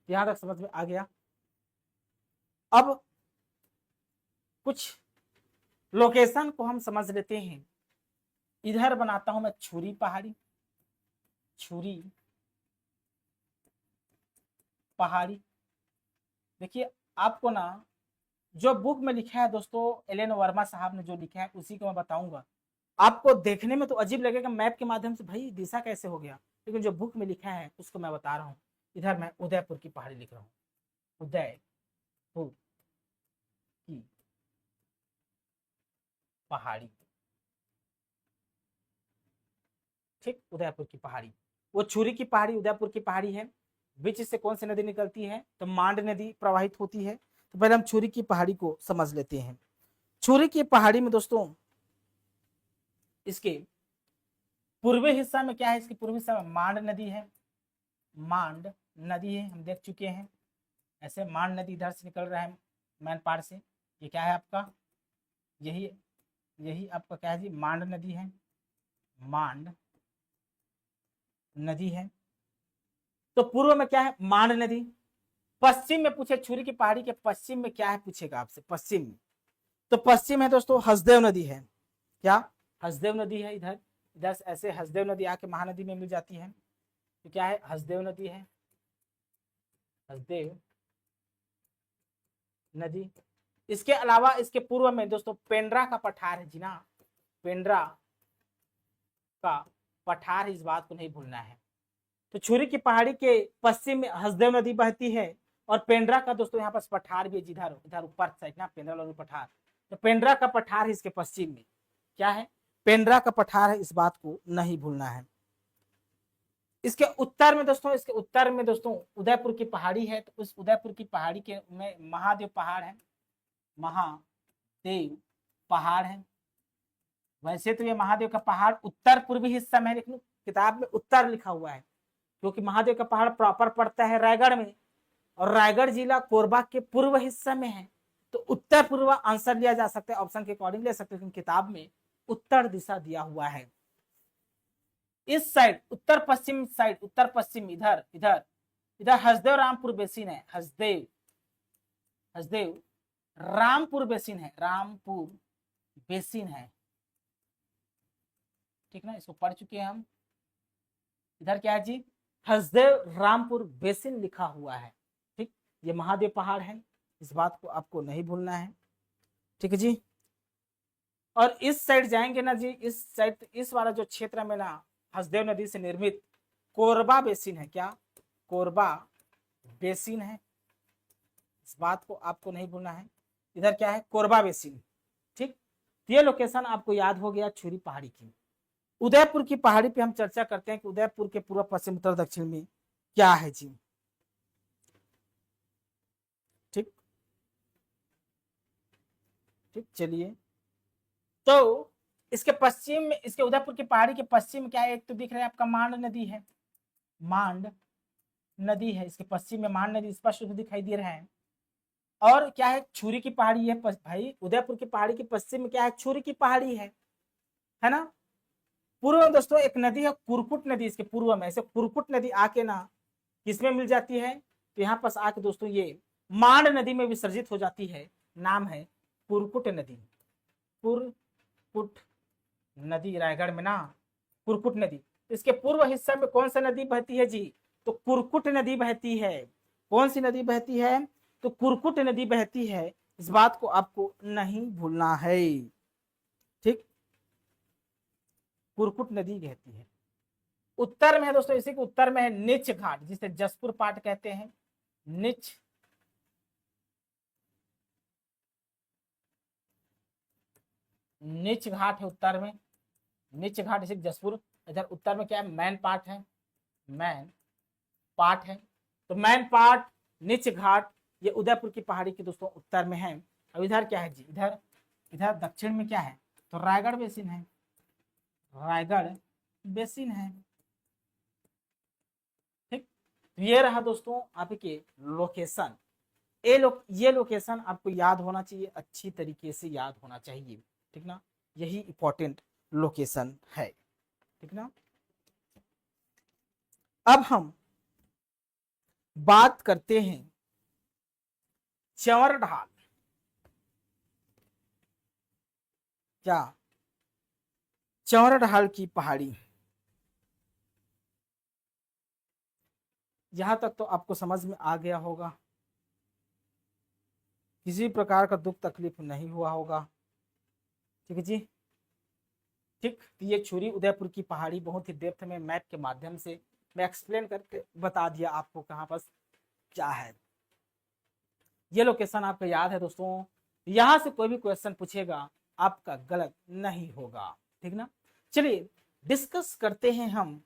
Speaker 1: यहां तक समझ में आ गया। अब कुछ लोकेशन को हम समझ लेते हैं। इधर बनाता हूं मैं छुरी पहाड़ी, छुरी पहाड़ी। देखिए आपको ना जो बुक में लिखा है दोस्तों, एल.एन. वर्मा साहब ने जो लिखा है उसी को मैं बताऊंगा। आपको देखने में तो अजीब लगेगा मैप के माध्यम से, भाई दिशा कैसे हो गया, लेकिन जो बुक में लिखा है उसको मैं बता रहा हूँ। इधर मैं उदयपुर की पहाड़ी लिख रहा हूँ, उदयपुर की पहाड़ी। ठीक, उदयपुर की पहाड़ी, वो छुरी की पहाड़ी उदयपुर की पहाड़ी है। बीच से कौन सी नदी निकलती है, तो मांड नदी प्रवाहित होती है। तो पहले हम छुरी की पहाड़ी को समझ लेते हैं। छुरी की पहाड़ी में दोस्तों इसके पूर्वी हिस्सा में क्या है, इसके पूर्वी हिस्सा में मांड नदी है, मांड नदी है, हम देख चुके हैं। ऐसे मांड नदी इधर से निकल रहा है मैनपाट से, ये क्या है आपका, यही यही आपका क्या है जी, मांड नदी है, मांड नदी है। तो पूर्व में क्या है, मांड नदी। पश्चिम में पूछे छुरी की पहाड़ी के पश्चिम में क्या है पूछेगा आपसे, पश्चिम में, तो पश्चिम है दोस्तों हसदेव नदी है। क्या? हसदेव नदी है। इधर इधर से ऐसे हसदेव नदी आके महानदी में मिल जाती है, तो क्या है, हसदेव नदी है, हसदेव नदी। इसके अलावा इसके पूर्व में दोस्तों पेंड्रा का पठार है जी ना, पेंड्रा का पठार, इस बात को नहीं भूलना है। तो छुरी की पहाड़ी के पश्चिम में हसदेव नदी बहती है, और पेंड्रा का दोस्तों यहाँ पर पठार भी, जिधर इधर ऊपर साइड ना पेंड्रा और पठार, तो पेंड्रा का पठार है इसके पश्चिम में, क्या है, पेंड्रा का पठार है, इस बात को नहीं भूलना है। इसके उत्तर में दोस्तों, इसके उत्तर में दोस्तों उदयपुर की पहाड़ी है, तो उस उदयपुर की पहाड़ी के में महादेव पहाड़ है। महादेव पहाड़ है। वैसे तो ये महादेव का पहाड़ उत्तर पूर्वी हिस्सा में है, लेकिन किताब में उत्तर लिखा हुआ है क्योंकि महादेव का पहाड़ प्रॉपर पड़ता है रायगढ़ में और रायगढ़ जिला कोरबा के पूर्व हिस्सा में है, तो उत्तर पूर्व आंसर लिया जा सकता है, ऑप्शन के अकॉर्डिंग ले सकते हैं, लेकिन किताब में उत्तर दिशा दिया हुआ है। इस साइड उत्तर पश्चिम साइड, उत्तर पश्चिम इधर इधर इधर हसदेव रामपुर बेसिन है, हसदेव हसदेव रामपुर बेसिन है, रामपुर बेसिन है, ठीक ना, इसको पढ़ चुके हैं हम। इधर क्या है जी, हसदेव रामपुर बेसिन लिखा हुआ है, ठीक। ये महादेव पहाड़ है, इस बात को आपको नहीं भूलना है, ठीक है जी। और इस साइड जाएंगे ना जी, इस साइड इस वाला जो क्षेत्र में ना हसदेव नदी से निर्मित कोरबा बेसिन है, क्या कोरबा बेसिन है, इस बात को आपको नहीं भूलना है। इधर क्या है, कोरबा बेसिन, ठीक। ये लोकेशन आपको याद हो गया छुरी पहाड़ी की। उदयपुर की पहाड़ी पे हम चर्चा करते हैं कि उदयपुर के पूर्व पश्चिम उत्तर दक्षिण में क्या है जी, ठीक ठीक। चलिए, तो इसके पश्चिम में, इसके उदयपुर की पहाड़ी के पश्चिम में क्या है, एक तो दिख रहा है आपका मांड नदी है, मांड नदी है, इसके पश्चिम में मांड नदी स्पष्ट रूप से दिखाई दे रहा है। और क्या है, छुरी की पहाड़ी है भाई, उदयपुर की पहाड़ी के पश्चिम में क्या है, छुरी की पहाड़ी है ना। पूर्व में दोस्तों एक नदी है कुरकुट नदी, इसके पूर्व में ऐसे कुरकुट नदी आके ना किसमें मिल जाती है, तो यहाँ पास आके दोस्तों ये मांड नदी में विसर्जित हो जाती है, नाम है कुरकुट नदी, कुरकुट नदी, रायगढ़ में ना कुरकुट नदी। इसके पूर्व हिस्सा में कौन सा नदी बहती है जी, तो कुरकुट नदी बहती है। कौन सी नदी बहती है, तो कुरकुट नदी बहती है, इस बात को आपको नहीं भूलना है, ठीक। कुरकुट नदी बहती है। उत्तर में है दोस्तों, इसी के उत्तर में है नीच घाट, जिसे जसपुर पाट कहते हैं, नीच नीच घाट है उत्तर में, नीच घाट इसे जसपुर। इधर उत्तर में क्या है, मैन पाट है, मैन पाट है, तो मैन पाट नीच घाट ये उदयपुर की पहाड़ी के दोस्तों उत्तर में है। अब इधर क्या है जी, इधर इधर दक्षिण में क्या है, तो रायगढ़ बेसिन है, रायगढ़ बेसिन है, ठीक। ये रहा दोस्तों आपके लोकेशन। ये लोकेशन आपको याद होना चाहिए, अच्छी तरीके से याद होना चाहिए, ठीक ना, यही इंपॉर्टेंट लोकेशन है, ठीक ना। अब हम बात करते हैं चंवर ढाल, क्या चंवर ढाल की पहाड़ी। यहां तक तो आपको समझ में आ गया होगा, किसी प्रकार का दुख तकलीफ नहीं हुआ होगा, ठीक है जी, ठीक। ये छुरी उदयपुर की पहाड़ी बहुत ही डेप्थ में मैप के माध्यम से मैं एक्सप्लेन करके बता दिया आपको कहां पर क्या है। ये लोकेशन आपको याद है दोस्तों, यहां से कोई भी क्वेश्चन पूछेगा आपका गलत नहीं होगा, ठीक ना। चलिए डिस्कस करते हैं हम,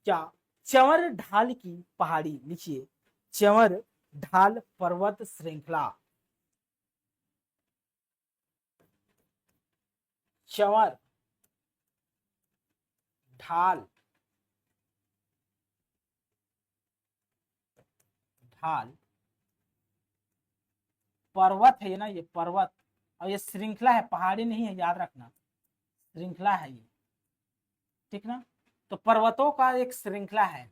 Speaker 1: क्या चंवर ढाल की पहाड़ी, लिखिए चंवर ढाल पर्वत श्रृंखला, चंवर ढाल ढाल पर्वत है ये ना, ये पर्वत, और ये श्रृंखला है, पहाड़ी नहीं है, याद रखना श्रृंखला है ये, ठीक ना। तो पर्वतों का एक श्रृंखला है।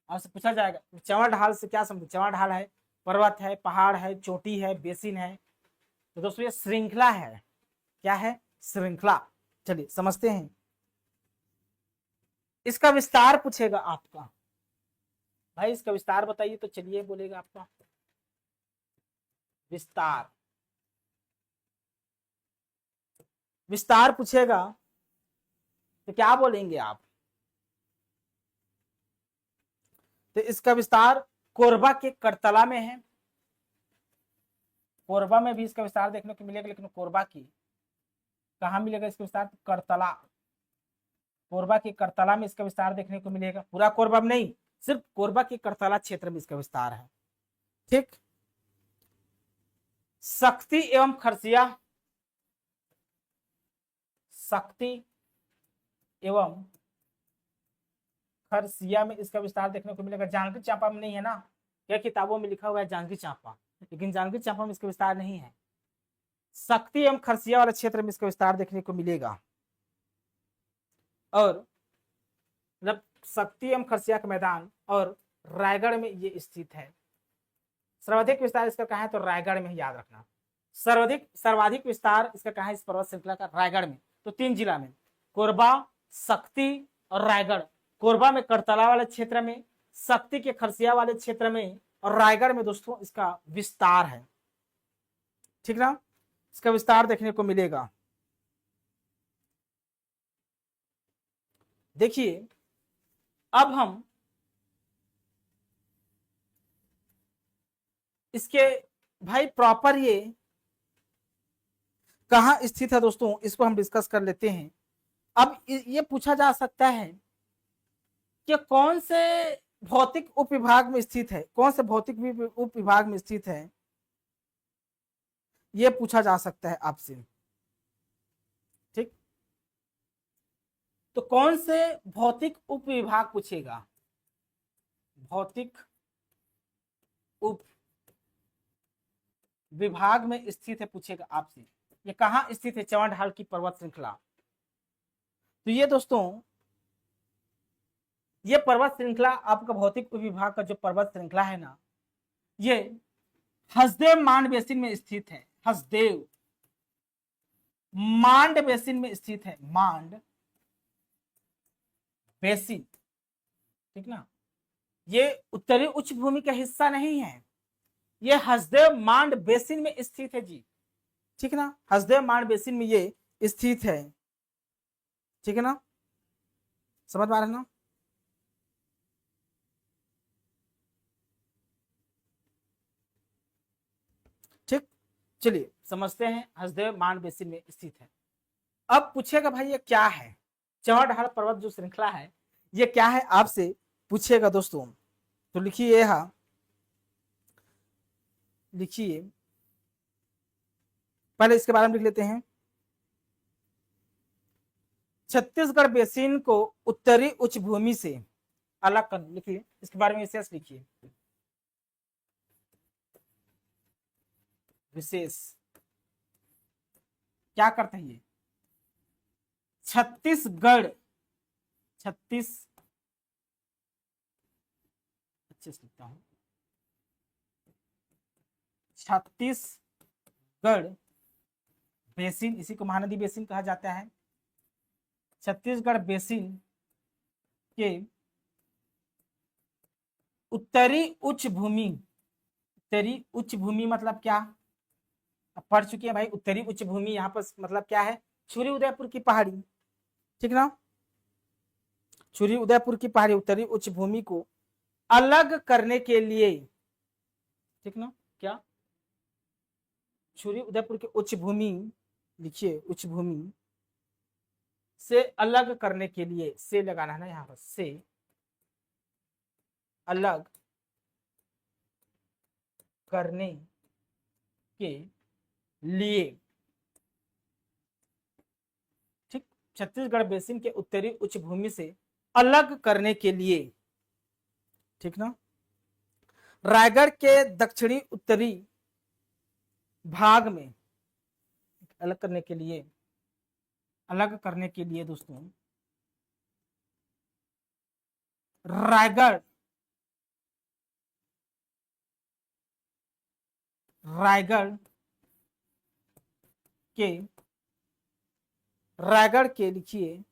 Speaker 1: आपसे पूछा जाएगा चंवर ढाल से क्या समझे, चंवर ढाल है, पर्वत है, पहाड़ है, चोटी है, बेसिन है, तो दोस्तों ये श्रृंखला है, क्या है, श्रृंखला। चलिए समझते हैं, इसका विस्तार पूछेगा आपका, भाई इसका विस्तार बताइए, तो चलिए बोलेगा आपका विस्तार, विस्तार पूछेगा तो क्या बोलेंगे आप, तो इसका विस्तार कोरबा के करतला में है, कोरबा में भी इसका विस्तार देखने को मिलेगा, लेकिन कोरबा की कहां मिलेगा इसका विस्तार, करतला, कोरबा के करतला में इसका विस्तार देखने को मिलेगा, पूरा कोरबा में नहीं, सिर्फ कोरबा के करतला क्षेत्र में इसका विस्तार है, ठीक। शक्ति एवं खरसिया, शक्ति एवं खरसिया में इसका विस्तार देखने को मिलेगा। जांजगीर चांपा में नहीं है ना, क्या किताबों में लिखा हुआ है जांजगीर चांपा, लेकिन जांजगीर चांपा में इसका विस्तार नहीं है। शक्ति एवं खरसिया वाले क्षेत्र में इसका विस्तार देखने को मिलेगा। और मतलब शक्ति एवं खरसिया का मैदान और रायगढ़ में ये स्थित है। सर्वाधिक विस्तार इसका कहाँ है, तो रायगढ़ में, याद रखना। सर्वाधिक विस्तार इसका कहाँ है, इस पर्वत श्रृंखला का, रायगढ़ में। तो 3 जिला में, कोरबा, शक्ति और रायगढ़। कोरबा में करतला वाले क्षेत्र में, शक्ति के खरसिया वाले क्षेत्र में और रायगढ़ में दोस्तों इसका विस्तार है। ठीक ना, इसका विस्तार देखने को मिलेगा। देखिए अब हम इसके भाई प्रॉपर ये कहाँ स्थित है दोस्तों, इसको हम डिस्कस कर लेते हैं। अब ये पूछा जा सकता है कि कौन से भौतिक उपविभाग में स्थित है, कौन से भौतिक उपविभाग में स्थित है, ये पूछा जा सकता है आपसे। ठीक, तो कौन से भौतिक उपविभाग पूछेगा, भौतिक उप विभाग में स्थित है पूछेगा आपसे। ये कहाँ स्थित है, चौहान ढाल की पर्वत श्रृंखला। तो ये दोस्तों ये पर्वत श्रृंखला आपका भौतिक विभाग का जो पर्वत श्रृंखला है ना, ये हसदेव मांड बेसिन में स्थित है। हसदेव मांड बेसिन में स्थित है, मांड बेसिन। ठीक ना, ये उत्तरी उच्च भूमि का हिस्सा नहीं है, ये हसदेव मांड बेसिन में स्थित है जी। ठीक ना, हसदेव मांड बेसिन में ये स्थित है। ठीक है ना, समझ पा रहे ना। ठीक, चलिए समझते हैं, हसदेव मांड बेसिन में स्थित है। अब पूछेगा भाई ये क्या है, चौहान ढाल पर्वत जो श्रृंखला है ये क्या है, आपसे पूछेगा दोस्तों। तो लिखिए, यह लिखिए, पहले इसके बारे में लिख लेते हैं। छत्तीसगढ़ बेसिन को उत्तरी उच्च भूमि से अलग कर, लिखिए इसके बारे में विशेष लिखिए, विशेष क्या करते हैं ये, छत्तीसगढ़, अच्छे से लिखता हूं, छत्तीसगढ़ बेसिन, इसी को महानदी बेसिन कहा जाता है। छत्तीसगढ़ बेसिन के उत्तरी उच्च भूमि, उत्तरी उच्च भूमि मतलब क्या, अब पढ़ चुके हैं भाई। उत्तरी उच्च भूमि यहाँ पर मतलब क्या है, छुरी उदयपुर की पहाड़ी। ठीक ना, छुरी उदयपुर की पहाड़ी उत्तरी उच्च भूमि को अलग करने के लिए, ठीक ना, क्या, छुरी उदयपुर की उच्च भूमि, लिखिए उच्च भूमि से अलग करने के लिए, से लगाना है ना यहाँ पर, से अलग करने के लिए। ठीक, छत्तीसगढ़ बेसिन के उत्तरी उच्च भूमि से अलग करने के लिए, ठीक ना, रायगढ़ के दक्षिणी उत्तरी भाग में अलग करने के लिए, अलग करने के लिए दोस्तों रायगढ़, रायगढ़ के, रायगढ़ के लिखिए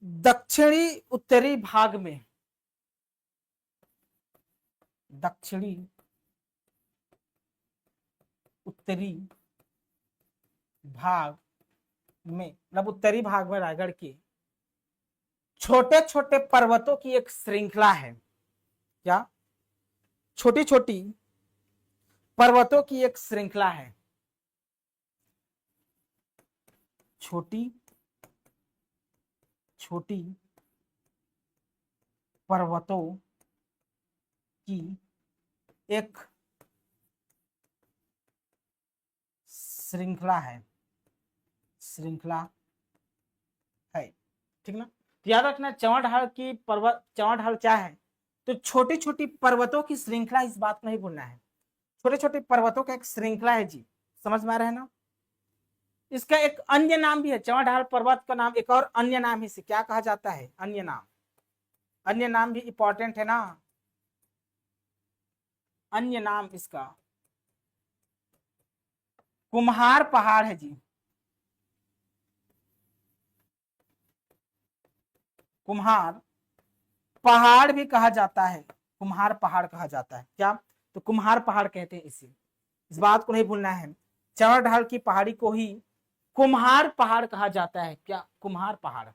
Speaker 1: दक्षिणी उत्तरी भाग में, दक्षिणी उत्तरी भाग में, मतलब उत्तरी भाग में रायगढ़ के छोटे छोटे पर्वतों की एक श्रृंखला है। क्या, छोटी छोटी पर्वतों की एक श्रृंखला है, छोटी छोटी पर्वतों की एक श्रृंखला है, श्रृंखला है, ठीक ना। तो याद रखना चौड़ ढाल की पर्वत, चौड़ ढाल क्या है, तो छोटी छोटी पर्वतों की श्रृंखला, इस बात को नहीं भूलना है, छोटे छोटे पर्वतों का एक श्रृंखला है जी, समझ में आ रहा है ना। इसका एक अन्य नाम भी है, चौड़ ढाल पर्वत का नाम एक और अन्य नाम है, इसे क्या कहा जाता है, अन्य नाम, अन्य नाम भी इंपॉर्टेंट है ना, अन्य नाम इसका कुम्हार पहाड़ है जी, कुम्हार पहाड़ भी कहा जाता है, कुम्हार पहाड़ कहा जाता है, क्या, तो कुम्हार पहाड़ कहते हैं इसे, इस बात को नहीं भूलना है, चौड़ ढाल की पहाड़ी को ही कुम्हार पहाड़ कहा जाता है, क्या, कुम्हार पहाड़।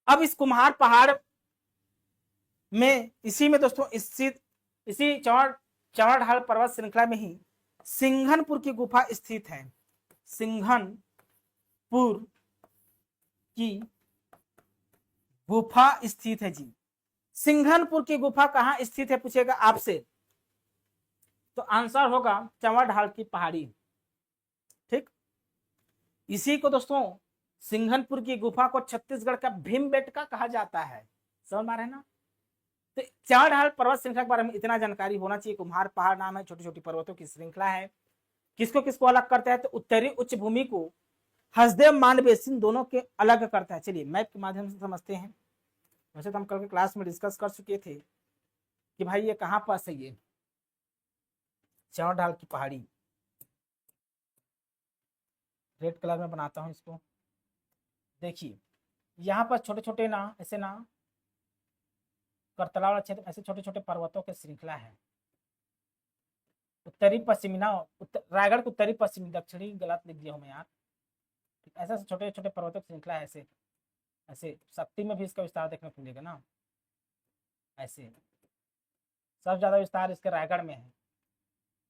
Speaker 1: अब इस कुम्हार पहाड़ में, इसी में दोस्तों स्थित, इसी चौड़ ढाल पर्वत श्रृंखला में ही सिंघनपुर की गुफा स्थित है, सिंघनपुर की गुफा स्थित है जी। सिंघनपुर की गुफा कहां स्थित है पूछेगा आपसे, तो आंसर होगा चौड़ ढाल की पहाड़ी, ठीक। इसी को दोस्तों सिंघनपुर की गुफा को छत्तीसगढ़ का भीमबेटका कहा जाता है, समझ में रहे ना। तो चौड़ ढाल पर्वत श्रृंखला के बारे में इतना जानकारी होना चाहिए, कुम्हार पहाड़ नाम है, छोटी छोटी पर्वतों की श्रृंखला है, किसको किसको अलग करता है, तो उत्तरी उच्च भूमि को हसदेव मानवेसिन दोनों के अलग करता है। चलिए मैप के माध्यम से समझते हैं। वैसे तो हम कल के क्लास में डिस्कस कर चुके थे कि भाई ये कहां पास है, ये चौड़ ढाल की पहाड़ी, रेड कलर में बनाता हूं इसको, देखिए यहाँ पर छोटे छोटे ना, ऐसे ना करतला वाला क्षेत्र, ऐसे छोटे छोटे पर्वतों की श्रृंखला है, उत्तरी पश्चिमी ना, रायगढ़ को उत्तरी पश्चिमी, दक्षिणी गलत लिख दिया हूँ मैं यार, ऐसे छोटे छोटे पर्वतों की श्रृंखला है, ऐसे ऐसे शक्ति में भी इसका विस्तार देखने को मिलेगा ना, ऐसे सबसे ज्यादा विस्तार इसके रायगढ़ में है,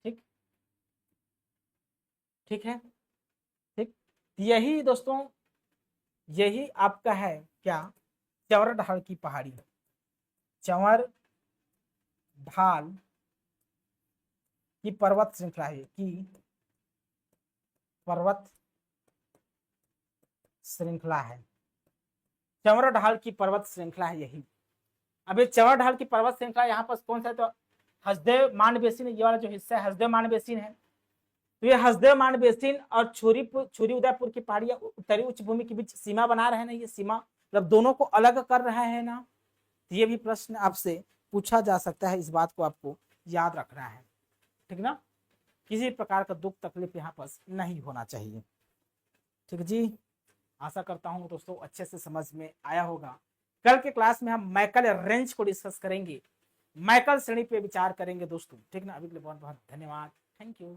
Speaker 1: ठीक, ठीक है, ठीक। यही दोस्तों, यही आपका है क्या, चौड़ ढाल की पहाड़ी, चौड़ ढाल की पर्वत श्रृंखला है, की पर्वत श्रृंखला है, चौड़ ढाल की पर्वत श्रृंखला है यही। अब ये चौड़ ढाल की पर्वत श्रृंखला यहाँ पर कौन सा है, तो हसदेव मानवेसिन, ये वाला जो हिस्सा है हसदेव मानवेसिन है, तो ये हसदेव मानवेसिन और छुरी उदयपुर की पहाड़ियां उत्तरी उच्च भूमि के बीच सीमा बना रहे हैं ना, ये सीमा मतलब दोनों को अलग कर रहा है ना, तो ये भी प्रश्न आपसे पूछा जा सकता है, इस बात को आपको याद रखना है, ठीक ना। किसी प्रकार का दुख तकलीफ यहाँ पर नहीं होना चाहिए, ठीक जी। आशा करता हूँ दोस्तों अच्छे से समझ में आया होगा। कल के क्लास में हम मैकल रेंज को डिस्कस करेंगे, मैकल श्रेणी पे विचार करेंगे दोस्तों, ठीक ना। अभी के लिए बहुत बहुत धन्यवाद, थैंक यू।